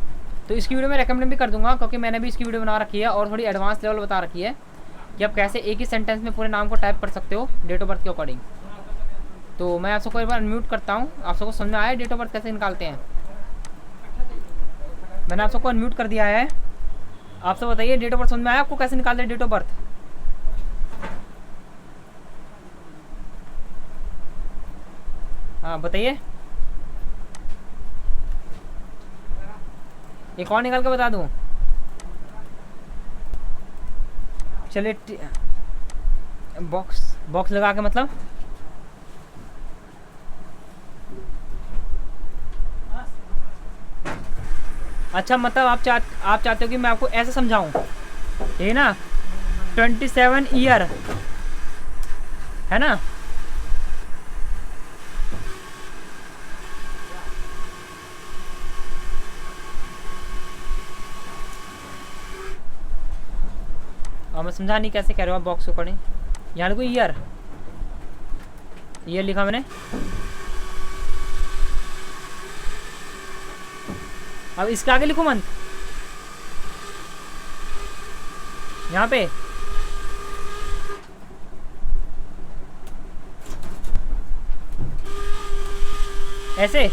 तो इसकी वीडियो मैं रेकमेंड भी कर दूंगा, क्योंकि मैंने भी इसकी वीडियो बना रखी है और थोड़ी एडवांस लेवल बता रखी है कि आप कैसे एक ही सेंटेंस में पूरे नाम को टाइप कर सकते हो डेट ऑफ बर्थ के अकॉर्डिंग। तो मैं आप सबको एक बार अनम्यूट करता हूँ। आप सबको समझ में आया डेट ऑफ बर्थ कैसे निकालते हैं? मैंने आप सबको अनम्यूट कर दिया है। आप सब बताइए डेट ऑफ बर्थ समझ में आया आपको, कैसे निकालते हैं डेट ऑफ बर्थ? हाँ बताइए। एक और निकाल के बता दूँ? चलिए बॉक्स लगा के, मतलब अच्छा, मतलब आप चाहते हो कि मैं आपको ऐसे समझाऊं, ये ना 27 ईयर है ना? मैं समझा नहीं कैसे कह रहे हो आप बॉक्स को पढ़ें। यहाँ लिखो ईयर लिखा मैंने। अब इसके आगे लिखो मंथ, यहाँ पे ऐसे।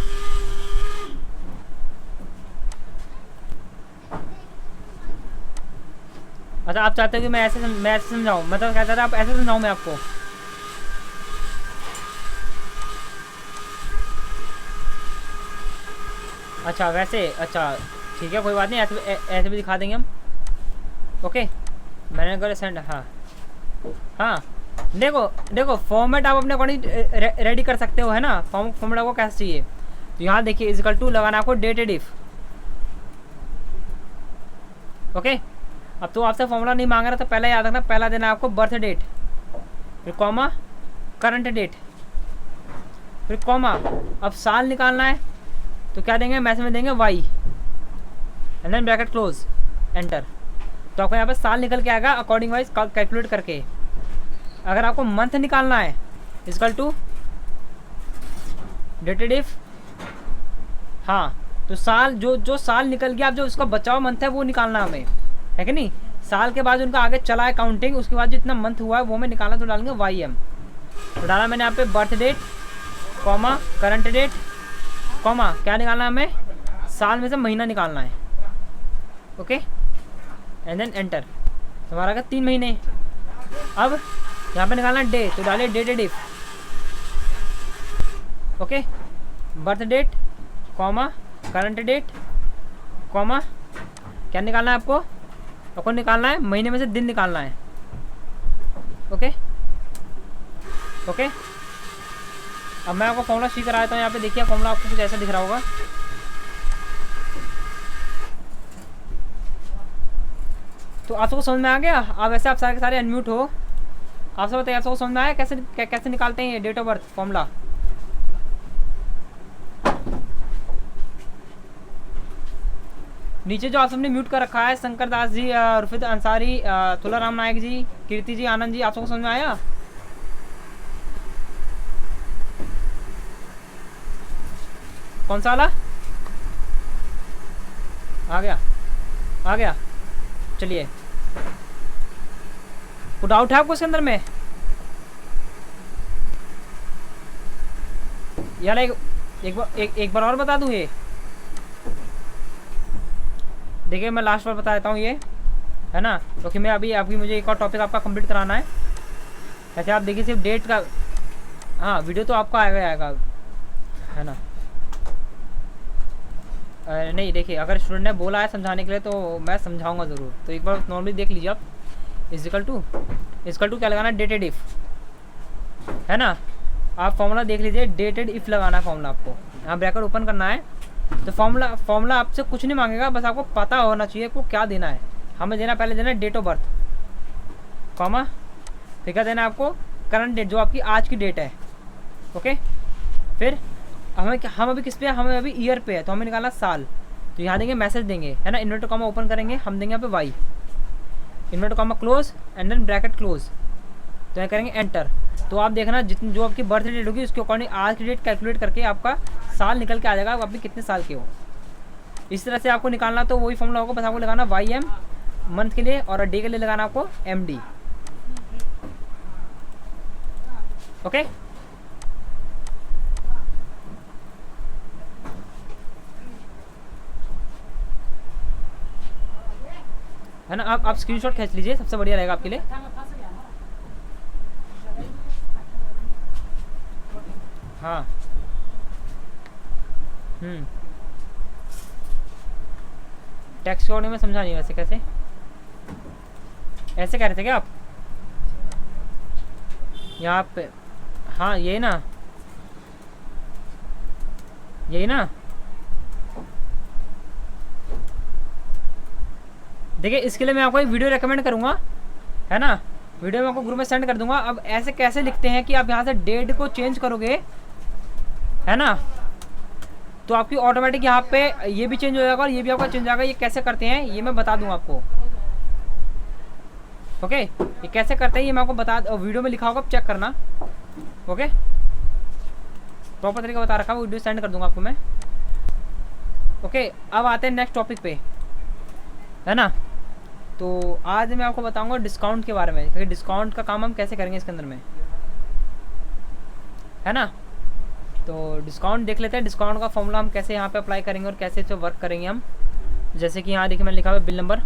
अच्छा, आप चाहते हो कि मैं ऐसे समझाऊं? मतलब क्या चाहते हैं आप, ऐसे समझाऊं मैं आपको? अच्छा वैसे, अच्छा ठीक है, कोई बात नहीं, ऐसे भी दिखा देंगे हम। ओके, मैंने कर सेंड। हाँ हाँ, देखो फॉर्मेट आप अपने अकॉर्डिंग रेडी कर सकते हो, है ना? फॉर्मेट आपको कैसे चाहिए? तो यहाँ देखिए इजिकल टू लगाना आपको डेटेड इफ। ओके, अब तो आपसे फॉर्मूला नहीं मांग रहा, तो पहले याद रखना, पहला देना आपको बर्थ डेट, फिर कॉमा करंट डेट, फिर कॉमा। अब साल निकालना है तो क्या देंगे, मैसेज में देंगे Y and then bracket close, enter. तो आपको यहाँ पर साल निकल के आएगा अकॉर्डिंग वाइज कैलकुलेट करके। अगर आपको मंथ निकालना है इक्वल टू डेटेड इफ, हाँ, तो साल जो साल निकल गया, अब जो उसका बचा हुआ मंथ है वो निकालना हमें, है कि नहीं? साल के बाद उनका आगे चला है काउंटिंग, उसके बाद जितना मंथ हुआ है वो हमें निकालना, तो डालेंगे वाई एम। तो डाला मैंने यहाँ पे birth date comma current date comma, क्या निकालना है हमें? साल में से महीना निकालना है। Okay, and then enter. हमारा का 3 महीने। अब यहाँ पे निकालना डे, तो डालिए dated if. Okay, birth date comma current date comma, क्या निकालना है आपको? आपको निकालना है महीने में से दिन निकालना है। ओके ओके, अब मैं आपको फॉर्मूला सी करा देता हूँ। यहाँ पे देखिए फॉर्मूला आपको कुछ ऐसा दिख रहा होगा। तो आप सबको समझ में आ गया? अब वैसे आप सारे के सारे अनम्यूट हो। आप सब बताइए, आप सबको समझ में आया कैसे निकालते हैं ये डेट ऑफ बर्थ फॉर्मूला? नीचे जो आप सबने म्यूट कर रखा है, शंकर दास जी, रुफित अंसारी, तुलाराम नायक जी, कीर्ति जी, आनंद जी, आप सबको समझ में आया? कौन सा वाला आ गया? चलिए, कोई डाउट है आपको इसके अंदर में? यार एक बार और बता दूं ये। देखिए मैं लास्ट बार बता देता हूँ ये, है ना? क्योंकि मैं अभी मुझे एक और टॉपिक आपका कंप्लीट कराना है। ऐसे आप देखिए सिर्फ डेट का, हाँ वीडियो तो आपका आएगा, है ना? नहीं देखिए, अगर स्टूडेंट ने बोला है समझाने के लिए तो मैं समझाऊंगा ज़रूर। तो एक बार नॉर्मली देख लीजिए आप। इजिकल टू क्या लगाना है? डेटेड इफ़, है ना? आप फॉर्मूला देख लीजिए, डेटेड इफ़ लगाना है फॉर्मूला आपको। यहाँ ब्रैकेट ओपन करना है तो फॉर्मूला आपसे कुछ नहीं मांगेगा, बस आपको पता होना चाहिए को क्या देना है। हमें देना पहले देना है डेट ऑफ बर्थ, कॉमा, फिर क्या देना है आपको करंट डेट, जो आपकी आज की डेट है। ओके, फिर हम अभी किस पे है, हमें अभी ईयर पे है, तो हमें निकालना साल। तो यहाँ देंगे मैसेज देंगे, है ना, इन्वर्टर कॉमा ओपन करेंगे, हम देंगे यहाँ पे Y, inverter comma close and then bracket close, तो यहाँ करेंगे एंटर। तो आप देखना जितनी जो आपकी बर्थ डेट होगी उसके अकॉर्डिंग आज की डेट कैलकुलेट करके आपका साल निकल के आ जाएगा, आप अभी कितने साल के हो। इस तरह से आपको निकालना, तो वही फॉर्मूला होगा, बस आपको लगाना YM मंथ के लिए और डे के लिए लगाना आपको MD। ओके, है ना। आप स्क्रीनशॉट खींच लीजिए, सबसे बढ़िया रहेगा आपके लिए। हाँ, टैक्स के में समझा नहीं वैसे, कैसे ऐसे कह रहे थे क्या आप यहाँ पे? हाँ यही ना, यही ना। देखिए इसके लिए मैं आपको एक वीडियो रेकमेंड करूँगा, है ना, वीडियो में आपको ग्रुप में सेंड कर दूंगा। अब ऐसे कैसे लिखते हैं कि आप यहाँ से डेट को चेंज करोगे, है ना, तो आपकी ऑटोमेटिक यहाँ पे ये भी चेंज हो जाएगा और ये भी आपका चेंज हो जाएगा। ये कैसे करते हैं ये मैं बता दूंगा आपको। ओके, ये कैसे करते हैं ये मैं आपको बता, वीडियो में लिखा होगा, चेक करना। ओके, प्रॉपर तरीका बता रखा है, वीडियो सेंड कर दूंगा आपको मैं। ओके, अब आते हैं नेक्स्ट टॉपिक पे, है ना। तो आज मैं आपको बताऊंगा डिस्काउंट के बारे में, क्योंकि डिस्काउंट का काम हम कैसे करेंगे इसके अंदर में, है ना। तो डिस्काउंट देख लेते हैं, डिस्काउंट का फॉर्मूला हम कैसे यहाँ पे अप्लाई करेंगे और कैसे इसे वर्क करेंगे हम। जैसे कि यहाँ देखिए मैंने लिखा हुआ बिल नंबर,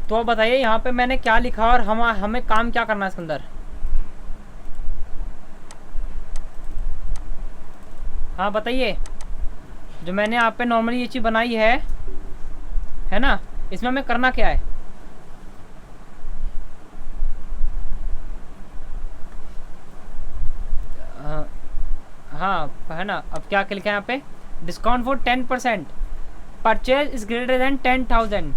तो अब बताइए यहाँ पे मैंने क्या लिखा और हमें काम क्या करना है इसके अंदर। हाँ बताइए, जो मैंने यहाँ पे नॉर्मली ये चीज़ बनाई है ना, इसमें हमें करना क्या है। हाँ है ना, अब क्या लिखा है यहाँ पे, discount for 10%, purchase is greater then 10,000।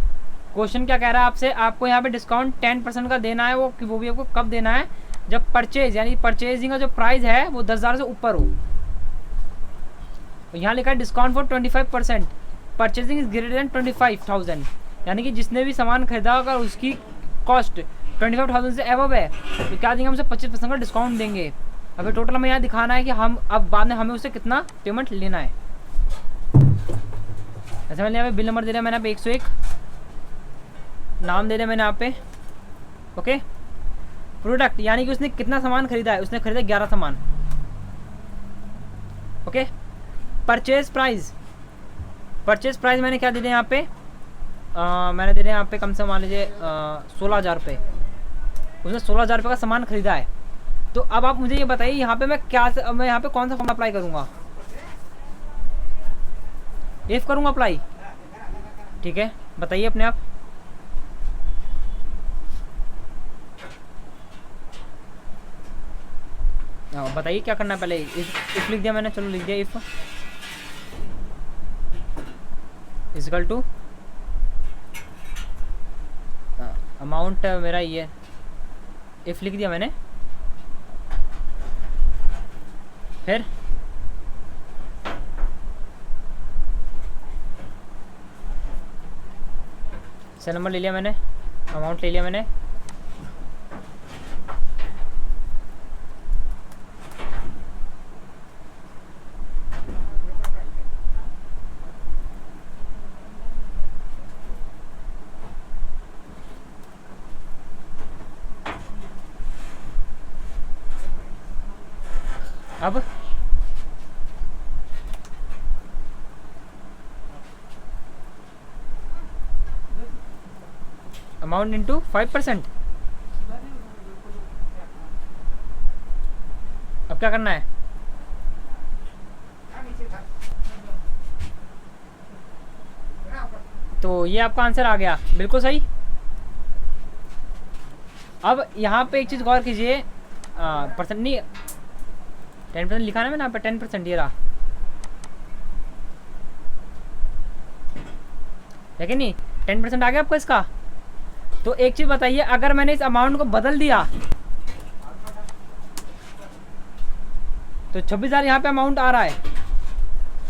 Question क्या कह रहा है आपसे, आपको यहाँ पे डिस्काउंट 10% का देना है, वो भी आपको कब देना है, जब परचेज यानी परचेजिंग का जो प्राइस है वो 10,000 से ऊपर हो। तो यहाँ लिखा है discount for 25%, purchasing is greater than 25,000, यानी कि जिसने भी सामान खरीदा अगर उसकी कॉस्ट 25,000 से एबव है तो क्या देंगे, हमसे 25% का डिस्काउंट देंगे। अभी टोटल हमें यहाँ दिखाना है कि हम अब बाद में हमें उससे कितना पेमेंट लेना है। ऐसे मैंने यहाँ पे बिल नंबर दे दिया मैंने यहाँ पे 101, नाम दे दिया मैंने यहाँ पे। ओके, प्रोडक्ट यानी कि उसने कितना सामान खरीदा है, उसने खरीदा 11 सामान। Okay, purchase price, purchase price मैंने क्या दे दिया यहाँ पे, मैंने दे दिया यहाँ पे कम से मान लीजिए 16,000 रुपये, उसने 16,000 रुपये का सामान खरीदा है। तो अब आप मुझे ये बताइए यहाँ पे मैं यहाँ पे कौन सा फॉर्म अप्लाई करूँगा, इफ करूँगा अप्लाई, ठीक है बताइए अपने आप। बताइए क्या करना है, पहले इफ लिख दिया मैंने, चलो लिख दिया इफ इक्वल टू अमाउंट मेरा ये इफ़ लिख दिया मैंने, फिर सेल नंबर ले लिया मैंने, अमाउंट ले लिया मैंने, अब अमाउंट इंटू 5%। अब क्या करना है? तो ये आपका आंसर आ गया, बिल्कुल सही। अब यहाँ पे एक चीज़ गौर कीजिए, परसेंट नहीं, 10% लिखा ना मैंने यहाँ पे, 10% ये रहा, है कि नहीं? 10% आ गया आपको इसका। तो एक चीज़ बताइए, अगर मैंने इस अमाउंट को बदल दिया तो 26,000 यहाँ पे अमाउंट आ रहा है।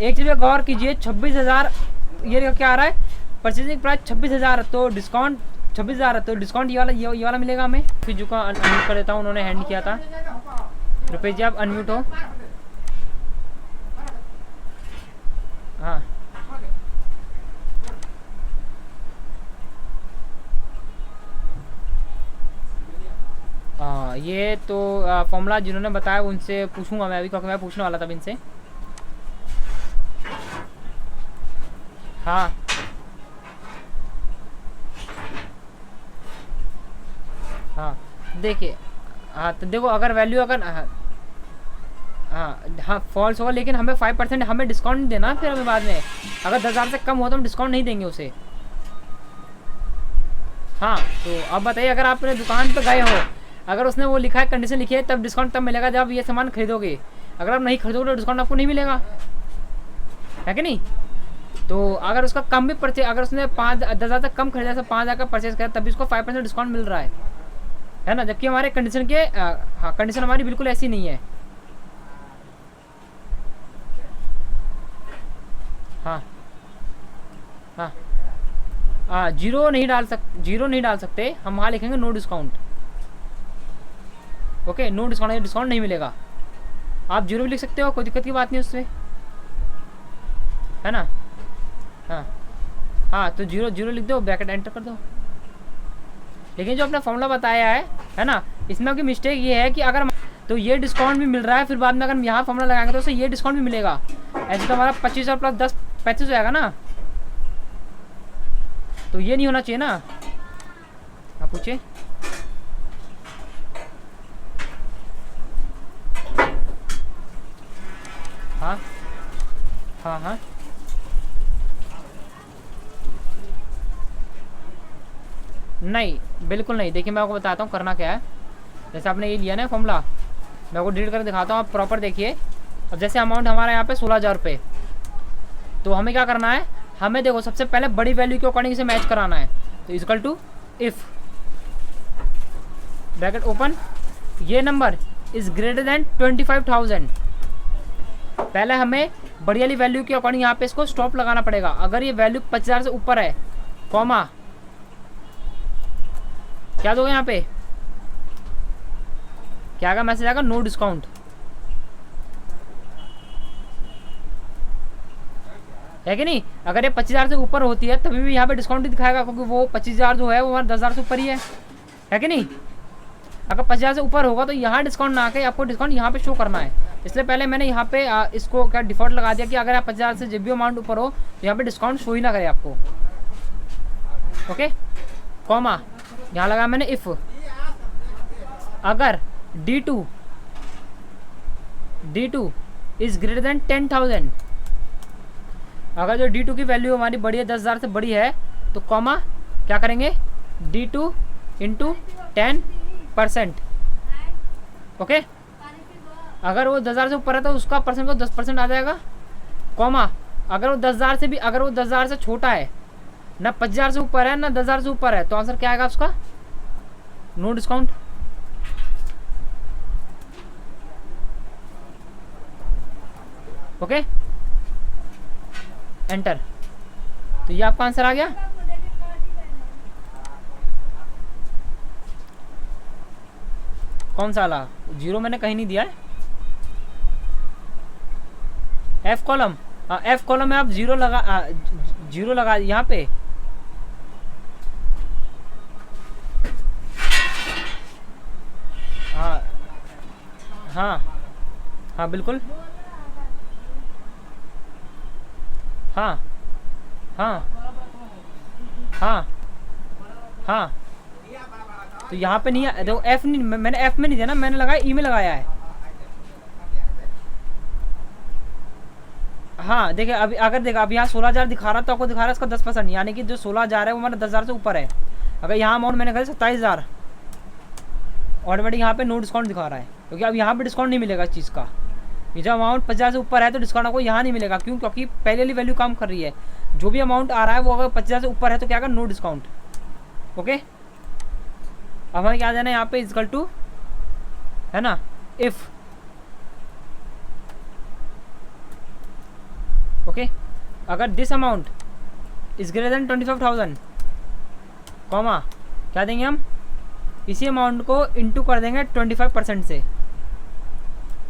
एक चीज़ पे गौर कीजिए, 26,000 ये क्या आ रहा है, परचेजिंग प्राइस 26,000, तो डिस्काउंट 26,000 है, तो डिस्काउंट ये वाला मिलेगा हमें। फिर जो का अनम्यूट कर देता हूँ, उन्होंने हैंड किया था। रुपेश जी आप अनम्यूट हो। हाँ ये तो फॉर्मूला जिन्होंने बताया उनसे पूछूंगा मैं अभी, क्योंकि मैं पूछने वाला था इनसे। हाँ हाँ देखिए, हाँ तो देखो, अगर वैल्यू अगर हाँ फॉल्स होगा, लेकिन हमें 5% हमें डिस्काउंट नहीं देना फिर हमें बाद में। अगर 10,000 से कम हो तो हम डिस्काउंट नहीं देंगे उसे। हाँ तो अब बताइए, अगर आप अपने दुकान पर गए हो, अगर उसने वो लिखा है, कंडीशन लिखी है, तब डिस्काउंट तब मिलेगा जब ये सामान खरीदोगे। अगर आप नहीं खरीदोगे तो डिस्काउंट आपको नहीं मिलेगा, है कि नहीं? तो अगर उसका कम भी परचेज, अगर उसने 10,000 तक कम खरीदा, 5,000 का परचेज किया, तभी उसको 5% डिस्काउंट मिल रहा है ना? जबकि हमारे कंडीशन के हाँ कंडीशन हमारी बिल्कुल ऐसी नहीं है। हाँ हाँ जीरो नहीं डाल सकते हम, वहाँ लिखेंगे नो डिस्काउंट। ओके, नो डिस्काउंट, डिस्काउंट नहीं मिलेगा। आप जीरो भी लिख सकते हो, कोई दिक्कत की बात नहीं उससे, है ना? हाँ तो जीरो लिख दो, ब्रैकेट एंटर कर दो। लेकिन जो अपना फॉर्मूला बताया है ना, इसमें आपकी मिस्टेक ये है कि अगर तो ये डिस्काउंट भी मिल रहा है, फिर बाद में अगर हम यहाँ फॉर्मूला लगाएंगे तो उससे ये डिस्काउंट भी मिलेगा। ऐसे तो हमारा 25 और प्लस 10 35 हो जाएगा ना, तो ये नहीं होना चाहिए ना। आप पूछिए। हाँ हाँ हाँ नहीं, बिल्कुल नहीं। देखिए मैं आपको बताता हूँ करना क्या है। जैसे आपने ये लिया ना फॉर्मूला, मैं आपको डिलीट करके दिखाता हूँ, आप प्रॉपर देखिए। अब जैसे अमाउंट हमारा यहाँ पे 16,000 रुपये, तो हमें क्या करना है, हमें देखो सबसे पहले बड़ी वैल्यू के अकॉर्डिंग इसे मैच कराना है। तो equal to if bracket open, ये नंबर इज़ ग्रेटर देन 25,000। पहले हमें बड़ी वाली वैल्यू के अकॉर्डिंग यहाँ पे इसको स्टॉप लगाना पड़ेगा। अगर ये वैल्यू 50,000 से ऊपर है, कॉमा क्या दोगे यहाँ पे, क्या आएगा मैसेज आएगा, नो डिस्काउंट। है कि नहीं? अगर ये 25,000 से ऊपर होती है तभी भी यहाँ पे डिस्काउंट ही दिखाएगा, क्योंकि वो 25,000 जो है वो हमारा 10,000 से ऊपर ही है कि नहीं? अगर 50,000 से ऊपर होगा तो यहाँ डिस्काउंट ना आके आपको डिस्काउंट यहाँ पे शो करना है। इसलिए पहले मैंने यहाँ पे इसको क्या डिफॉल्ट लगा दिया कि अगर आप 50,000 से जब भी अमाउंट ऊपर हो तो यहाँ पे डिस्काउंट शो ही ना करे आपको। ओके, कॉमा यहाँ लगा मैंने इफ़, अगर D2 इज़ ग्रेटर देन 10,000, अगर जो D2 की वैल्यू हमारी बड़ी है, 10,000 से बड़ी है, तो कॉमा क्या करेंगे, D2 इंटू 10%। ओके, अगर वो 10,000 से ऊपर है तो उसका परसेंट को 10% आ जाएगा, कॉमा अगर वो 10,000 से भी, अगर वो 10,000 से छोटा है, ना 50,000 से ऊपर है ना 10,000 से ऊपर है, तो आंसर क्या आएगा उसका, नो डिस्काउंट। Okay, enter. तो ये आपका आंसर आ गया। कौन सा वाला? जीरो मैंने कहीं नहीं दिया है। एफ कॉलम, एफ कॉलम में आप जीरो लगा यहाँ पे। हाँ हाँ हाँ बिल्कुल। हाँ हाँ हाँ हाँ। तो यहाँ पे नहीं है, देखो एफ नहीं, मैंने एफ में नहीं दिया ना, मैंने लगाया ई में लगाया है। हाँ देखिए, अभी अगर देखा अभी यहाँ 16,000 दिखा रहा, तो आपको दिखा रहा है इसका 10%, यानी कि जो 16,000 है वो हमारा 10,000 से ऊपर है। अगर यहाँ अमाउंट मैंने कहा 27,000, ऑटोमेटिक यहाँ पे नो डिस्काउंट दिखा रहा है, क्योंकि अब यहाँ पे डिस्काउंट नहीं मिलेगा इस चीज़ का। ये जो अमाउंट 50,000 से ऊपर है तो डिस्काउंट आपको यहाँ नहीं मिलेगा। क्यों? क्योंकि पहले वाली वैल्यू काम कर रही है। जो भी अमाउंट आ रहा है वो अगर 50,000 से ऊपर है तो क्या कर, नो डिस्काउंट। ओके, अब हमें क्या जाना है यहाँ पे, इजकल टू है ना, इफ़। ओके, अगर this amount is greater than 25,000, comma क्या देंगे हम, इसी अमाउंट को इंटू कर देंगे 25% से,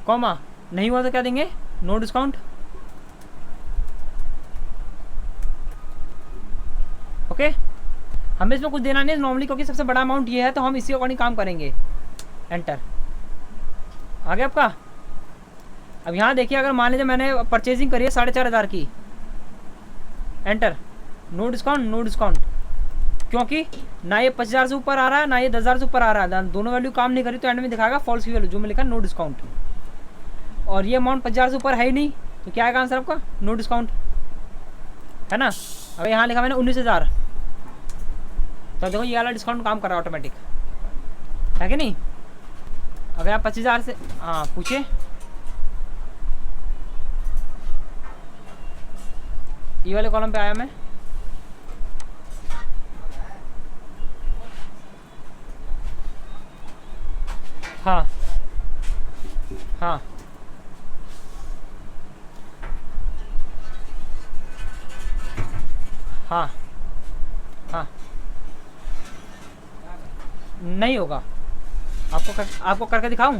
कॉमा नहीं हुआ तो क्या देंगे, नो डिस्काउंट। ओके, हमें इसमें कुछ देना नहीं है नॉर्मली, क्योंकि सबसे बड़ा अमाउंट ये है, तो हम इसी अकॉर्डिंग काम करेंगे। एंटर, आ गया आपका। अब यहाँ देखिए, अगर मान लीजिए मैंने परचेजिंग करी है 4,500 की, enter, no discount, no discount, क्योंकि ना ये 50,000 से ऊपर आ रहा है ना ये 10,000 से ऊपर आ रहा है, दोनों वैल्यू काम नहीं करी, तो एंड में दिखाएगा फॉल्स की वैल्यू, जो मैं लिखा नो डिस्काउंट। और ये अमाउंट 50,000 से ऊपर है ही नहीं, तो क्या आएगा आंसर आपका, नो डिस्काउंट, है ना। अब यहाँ लिखा मैंने 19,000, तो देखो ये वाला डिस्काउंट काम कर रहा है ऑटोमेटिक, है कि नहीं। अगर आप 25,000 से, हाँ पूछिए। ये वाले कॉलम पे आया मैं, हाँ हाँ हाँ हाँ, नहीं होगा। आपको करके दिखाऊं?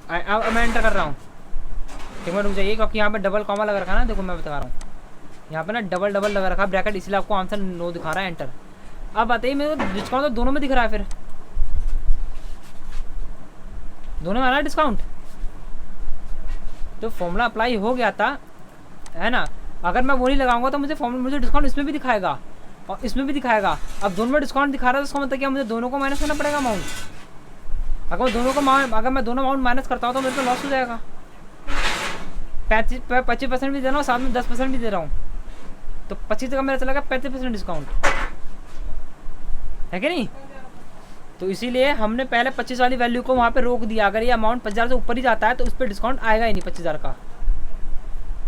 अब मैं एंटर कर रहा हूँ, एक मिनट रुक जाइए, क्योंकि यहाँ पे डबल कॉमा लगा रखा है ना, देखो मैं बता रहा हूँ, यहाँ पे ना डबल लगा रखा ब्रैकेट, इसलिए आपको आंसर नो दिखा रहा है। एंटर। अब बताइए, मेरे को डिस्काउंट तो दोनों में दिख रहा है, फिर दोनों में आ रहा है डिस्काउंट, तो फॉर्मूला अप्लाई हो गया था, है ना। अगर मैं वो नहीं लगाऊंगा तो मुझे डिस्काउंट इसमें भी दिखाएगा और इसमें भी दिखाएगा। अब दोनों में डिस्काउंट दिखा रहा है, तो उसका मतलब क्या, मुझे दोनों को माइनस करना पड़ेगा अमाउंट। अगर मैं दोनों अमाउंट माइनस करता हूँ तो मेरे को लॉस हो जाएगा। 25% भी दे रहा हूँ, साथ में 10% भी दे रहा हूँ, तो 25 का मेरा चलेगा 35% डिस्काउंट, है कि नहीं। तो इसीलिए हमने पहले 25 वाली वैल्यू को वहाँ पे रोक दिया। अगर ये अमाउंट 50,000 से ऊपर ही जाता है तो उस पर डिस्काउंट आएगा ही नहीं 25,000 का।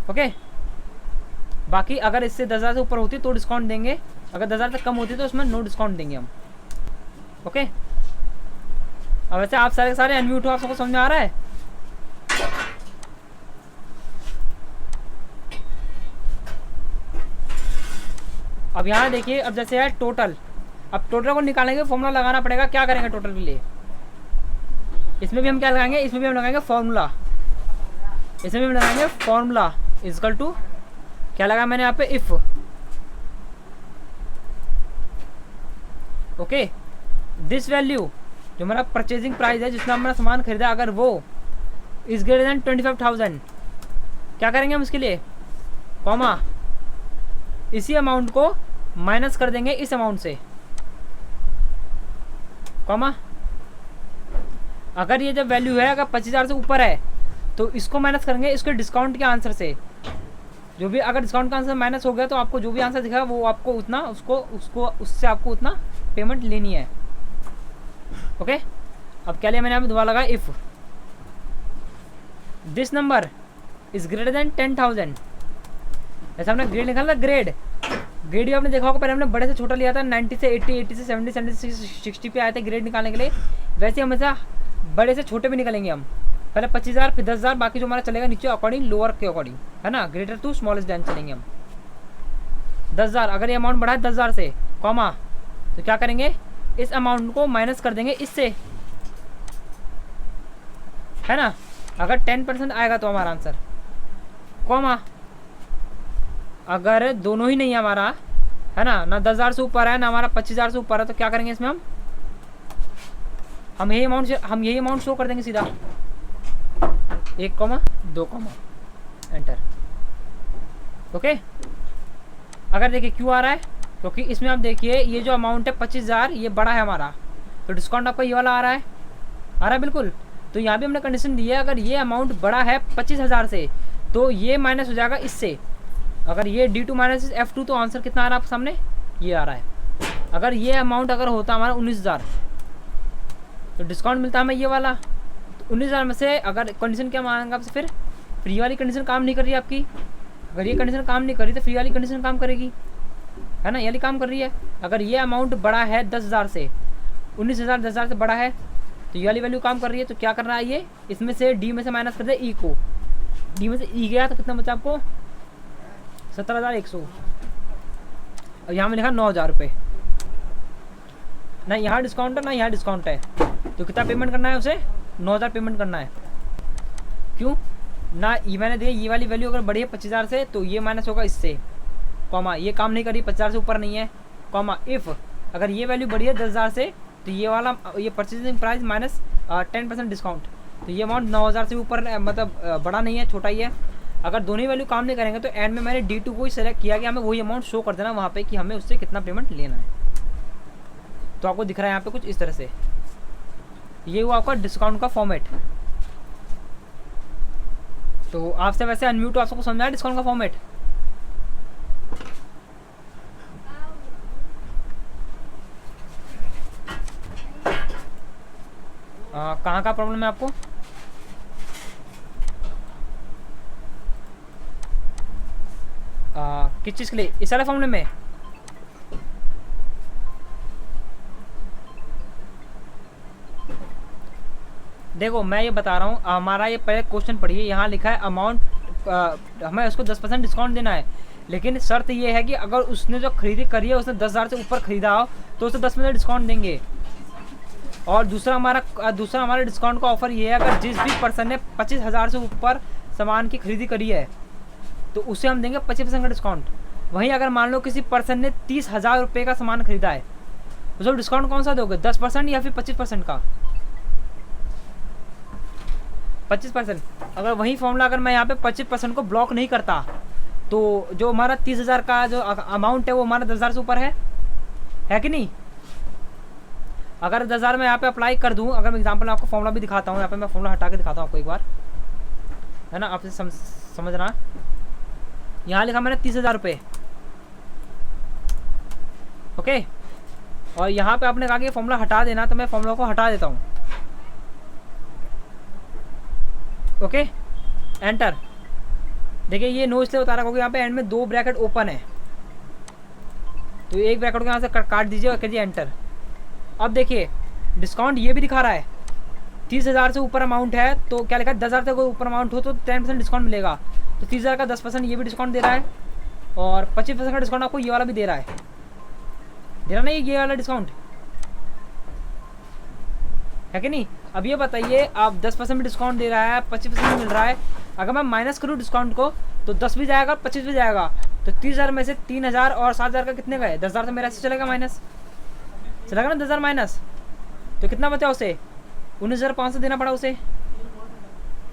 ओके, बाकी अगर इससे 10,000 से ऊपर होती तो डिस्काउंट देंगे, अगर 10,000 तक कम होती तो उसमें नो डिस्काउंट देंगे हम। ओके, अब वैसे आप सारे अनम्यूट हो, आप सबको समझ में आ रहा है। अब यहाँ देखिए, अब जैसे है टोटल, अब टोटल को निकालेंगे, फॉर्मूला लगाना पड़ेगा। क्या करेंगे टोटल के लिए, इसमें भी हम क्या लगाएंगे, इसमें भी हम लगाएंगे फॉर्मूला, इसमें भी हम लगाएंगे फॉर्मूला इजकल टू, क्या लगा मैंने यहाँ पे, इफ। ओके, दिस वैल्यू जो हमारा परचेजिंग प्राइस है, जिसमें हमारा सामान खरीदा, अगर वो इज ग्रेटर देन 25,000, क्या करेंगे हम इसके लिए, कॉमा इसी अमाउंट को माइनस कर देंगे इस अमाउंट से, कॉमा अगर ये जब वैल्यू है, अगर 25,000 से ऊपर है तो इसको माइनस करेंगे इसके डिस्काउंट के आंसर से। जो भी अगर डिस्काउंट का आंसर माइनस हो गया तो आपको जो भी आंसर दिखेगा वो आपको उतना उससे आपको उतना पेमेंट लेनी है। ओके, अब क्या लिया मैंने यहाँ पे दोबारा लगा, if this number is greater then 10,000, ऐसा हमने ग्रेड निकाला था, ग्रेड ग्रेड भी आपने देखा होगा, पहले हमने बड़े से छोटा लिया था, 90 से 80, 80 से 70, 70 से 60 पे आए थे ग्रेड निकालने के लिए। वैसे हमेशा बड़े से छोटे भी निकालेंगे हम, पहले 25,000 फिर 10,000, बाकी जो हमारा चलेगा नीचे अकॉर्डिंग लोअर के अकॉर्डिंग, है ना, ग्रेटर टू स्मॉलेस्ट देन चलेंगे हम। 10,000 अगर ये अमाउंट बढ़ा है 10,000 से कॉमा, तो क्या करेंगे, इस अमाउंट को माइनस कर देंगे इससे, है ना। अगर 10% आएगा तो हमारा आंसर, कॉमा अगर दोनों ही नहीं है हमारा, है ना 10,000 से ऊपर है ना हमारा 25,000 से ऊपर है, तो क्या करेंगे इसमें हम यही अमाउंट शो कर देंगे सीधा, 1,2, एंटर। ओके, अगर देखिए क्यों आ रहा है, क्योंकि इसमें आप देखिए ये जो अमाउंट है 25,000 ये बड़ा है हमारा, तो डिस्काउंट आपका ये वाला आ रहा है बिल्कुल। तो यहाँ भी हमने कंडीशन दी है, अगर ये अमाउंट बड़ा है 25,000 से तो ये माइनस हो जाएगा इससे, अगर ये D2 माइनस F2, तो आंसर कितना आ रहा है आपके सामने, ये आ रहा है। अगर ये अमाउंट अगर होता हमारा 19,000 तो डिस्काउंट मिलता है हमें ये वाला, तो 19,000 में से अगर कंडीशन क्या मांगेगा आपसे, फिर फ्री वाली कंडीशन काम नहीं कर रही है आपकी, अगर ये कंडीशन काम नहीं कर रही तो फ्री वाली कंडीशन काम करेगी, है ना, ये वाली काम कर रही है। अगर ये अमाउंट बड़ा है 10,000 से, 19,000 10,000 से बड़ा है, तो ये वाली वैल्यू काम कर रही है। तो क्या करना है, ये इसमें से डी में से माइनस कर दे ई को, डी में से ई गया तो कितना बचा आपको 17,100, और यहाँ में लिखा 9,000 रुपये, ना यहाँ डिस्काउंट है ना यहाँ डिस्काउंट है, तो कितना पेमेंट करना है उसे, 9,000 पेमेंट करना है। क्यों ना, ये मैंने दिया ये वाली वैल्यू अगर बढ़ी है 25,000 से तो ये माइनस होगा इससे, कॉमा ये काम नहीं करी 50,000 से ऊपर नहीं है, कॉमा इफ़ अगर ये वैल्यू बढ़ी है 10,000 से तो ये वाला ये परचेजिंग प्राइस माइनस 10% डिस्काउंट, तो ये अमाउंट 9,000 से ऊपर मतलब बड़ा नहीं है, छोटा ही है। अगर दोनों ही वैल्यू काम नहीं करेंगे तो एंड में मैंने D2 को ही सेलेक्ट किया कि हमें वही अमाउंट शो कर देना वहाँ पे कि हमें उससे कितना पेमेंट लेना है। तो आपको दिख रहा है यहाँ पे कुछ इस तरह से, ये हुआ आपका डिस्काउंट का फॉर्मेट। तो आपसे वैसे अनम्यूट, आपको समझ आया डिस्काउंट का फॉर्मेट? कहाँ का प्रॉब्लम है आपको? किस चीज़ के लिए, इस वाले फॉर्मूले में? देखो मैं ये बता रहा हूँ, हमारा ये पहले क्वेश्चन पढ़िए, यहाँ लिखा है अमाउंट, हमें उसको 10% डिस्काउंट देना है, लेकिन शर्त ये है कि अगर उसने जो खरीदी करी है उसने 10,000 से ऊपर खरीदा हो तो उसे 10% डिस्काउंट देंगे। और दूसरा हमारा डिस्काउंट का ऑफर ये है, अगर जिस भी पर्सन ने 25,000 से ऊपर सामान की खरीदी करी है तो उसे हम देंगे 25% का डिस्काउंट। वहीं अगर मान लो किसी पर्सन ने 30,000 रुपये का सामान खरीदा है, उसको डिस्काउंट कौन सा दोगे, 10% या फिर 25% का? 25%। अगर वही फॉर्मूला अगर मैं यहाँ पे 25% को ब्लॉक नहीं करता तो जो हमारा 30,000 का जो अमाउंट है वो हमारा 10,000 से ऊपर है कि नहीं? अगर 10,000 मैं यहाँ पे अप्लाई कर दूँ, अगर मैं एग्जांपल आपको फॉर्मूला भी दिखाता हूँ, यहाँ पे मैं फॉर्मूला हटा के दिखाता हूँ आपको एक बार, है ना, आपसे समझना। यहाँ लिखा मैंने 30,000 रुपये, ओके, और यहाँ पे आपने कहा कि फॉर्मूला हटा देना, तो मैं फॉर्मूला को हटा देता हूँ, ओके, एंटर। देखिए ये नो इसलिए बता रहा क्योंकि यहाँ पे एंड में 2 ब्रैकेट ओपन है, तो एक ब्रैकेट को यहाँ से काट दीजिए और करिए एंटर। अब देखिए डिस्काउंट ये भी दिखा रहा है, 30,000 से ऊपर अमाउंट है तो क्या लिखा है, 10,000 से कोई ऊपर अमाउंट हो तो 10% डिस्काउंट मिलेगा, तो 30,000 का 10% ये भी डिस्काउंट दे रहा है, और 25% का डिस्काउंट आपको ये वाला भी दे रहा है ना, ये वाला डिस्काउंट है कि नहीं? अब ये बताइए, आप 10% भी डिस्काउंट दे रहा है, 25% भी मिल रहा है, अगर मैं माइनस करूँ डिस्काउंट को तो 10 भी जाएगा 25 भी जाएगा, तो 30,000 में से 3,000 और 7,000 का कितने गए, 10,000 तो मेरा ऐसे चलेगा माइनस, चलेगा ना 10,000 माइनस, तो कितना बचा उसे, 19,500 देना पड़ा उसे,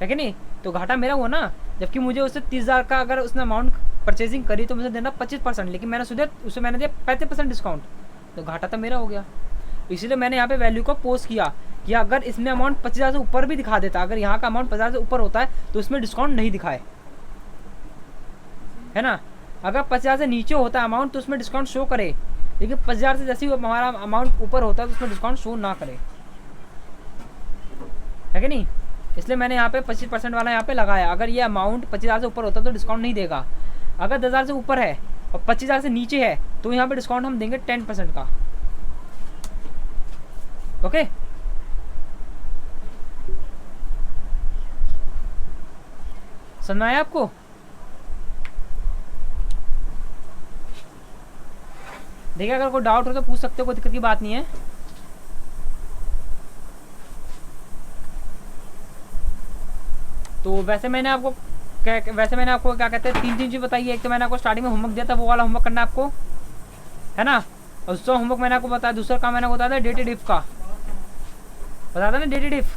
है कि नहीं? तो घाटा मेरा हुआ ना, जबकि मुझे उससे 30,000 का अगर उसने अमाउंट परचेजिंग करी तो मुझे देना 25%, लेकिन मैंने उसे मैंने दिया 35% डिस्काउंट, तो घाटा तो मेरा हो गया। इसीलिए मैंने यहाँ पे वैल्यू को पोस्ट किया कि अगर इसमें अमाउंट 50,000 से ऊपर भी दिखा देता, अगर यहाँ का अमाउंट 50,000 से ऊपर होता है तो इसमें डिस्काउंट नहीं दिखाए, है ना। अगर 50,000 से नीचे होता है अमाउंट तो उसमें डिस्काउंट शो करे, लेकिन 50,000 से जैसे ही हमारा अमाउंट ऊपर होता है तो उसमें डिस्काउंट शो ना करे, है कि नहीं? इसलिए मैंने यहाँ पे 25% वाला यहाँ पे लगाया। अगर ये अमाउंट 25,000 से ऊपर होता तो डिस्काउंट नहीं देगा, अगर 10,000 से ऊपर है और 25,000 से नीचे है तो यहाँ पे डिस्काउंट हम देंगे 10% का। ओके, समझ में आया आपको? देखिए अगर कोई डाउट हो तो पूछ सकते हो, कोई दिक्कत की बात नहीं है। तो वैसे मैंने आपको क्या कहते हैं, 3 चीज़ बताई है। एक तो मैंने आपको स्टार्टिंग में होमवर्क दिया था, वो वाला होमवर्क करना है आपको, है ना। और दूसरा होमवर्क मैंने आपको बताया, दूसरा काम मैंने आपको बताया था डेटेड इफ का, बताया था ना, डेटेड इफ।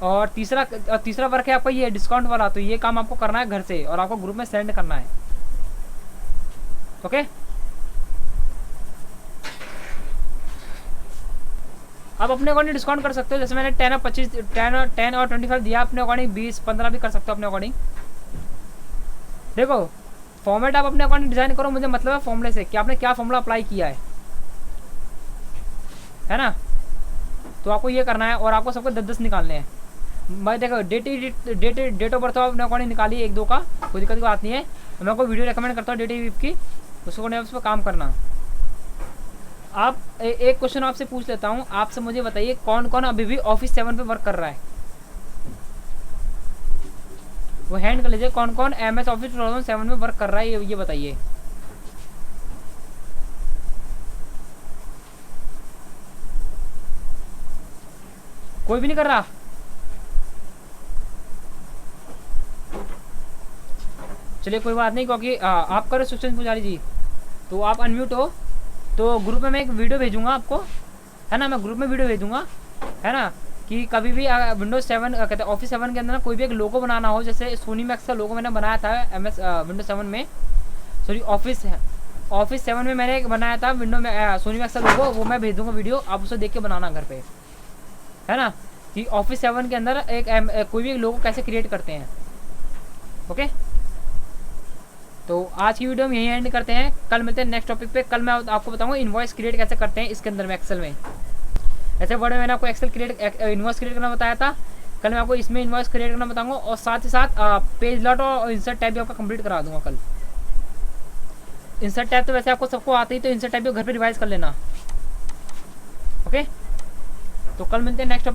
और तीसरा वर्क है आपका ये डिस्काउंट वाला। तो ये काम आपको करना है घर से और आपको ग्रुप में सेंड करना है। ओके, आप अपने अकॉर्डिंग डिस्काउंट कर सकते हो। जैसे मैंने 10 और 25 10 और 25 दिया, अपने अकॉर्डिंग 20-15 भी कर सकते हो अपने अकॉर्डिंग। देखो फॉर्मेट आप अपने अकॉर्डिंग डिजाइन करो, मुझे मतलब है फॉर्मूले से कि आपने क्या फॉर्मूला अप्लाई किया है ना। तो आपको ये करना है और आपको सबको 10-10 निकालने हैं। मैं देखो डेट ऑफ बर्थ अपने अकॉर्डिंग निकालिए 1-2 का, कोई दिक्कत की बात नहीं है। मैं आपको वीडियो रिकमेंड करता हूँ डेट ऑफ की, उसको उस पर काम करना। आप एक क्वेश्चन आपसे पूछ लेता हूँ, आपसे मुझे बताइए कौन कौन अभी भी ऑफिस 7 पे वर्क कर रहा है, वो हैंड कर लीजिए। कौन कौन MS ऑफिस 2007 में वर्क कर रहा है, ये बताइए। कोई भी नहीं कर रहा? चलिए कोई बात नहीं, क्योंकि आप करो सुशील पुजारी जी, तो आप अनम्यूट हो। तो ग्रुप में मैं एक वीडियो भेजूंगा आपको, है ना, मैं ग्रुप में वीडियो भेजूंगा, है ना, कि कभी भी विंडोज 7 कहते हैं ऑफिस 7 के अंदर ना कोई भी एक लोगो बनाना हो, जैसे सोनी मैक्स का लोगो मैंने बनाया था विंडोज 7 में, सॉरी ऑफिस 7 में मैंने एक बनाया था विंडो में सोनी मैक्स का लोगो, वो मैं भेज दूंगा वीडियो, आप उसे देख के बनाना घर पे, है ना, कि ऑफिस 7 के अंदर कोई भी एक लोगो कैसे क्रिएट करते हैं। ओके, तो आज की वीडियो हम यहीं एंड करते हैं, कल मिलते हैं नेक्स्ट टॉपिक पे। कल मैं आपको बताऊंगा इनवॉइस क्रिएट कैसे करते हैं इसके अंदर में, एक्सेल में। ऐसे वर्ड में मैंने आपको इनवॉइस क्रिएट करना बताया था, कल मैं आपको इसमें इनवॉइस क्रिएट करना बताऊंगा, और साथ ही साथ पेज लॉट और इंसर्ट टैब भी आपका कंप्लीट करा दूंगा कल। इंसर्ट टैब तो वैसे आपको सबको आते ही, तो इंसर्ट टैब भी घर पे रिवाइज कर लेना। ओके, तो कल मिलते हैं नेक्स्ट टॉपिक।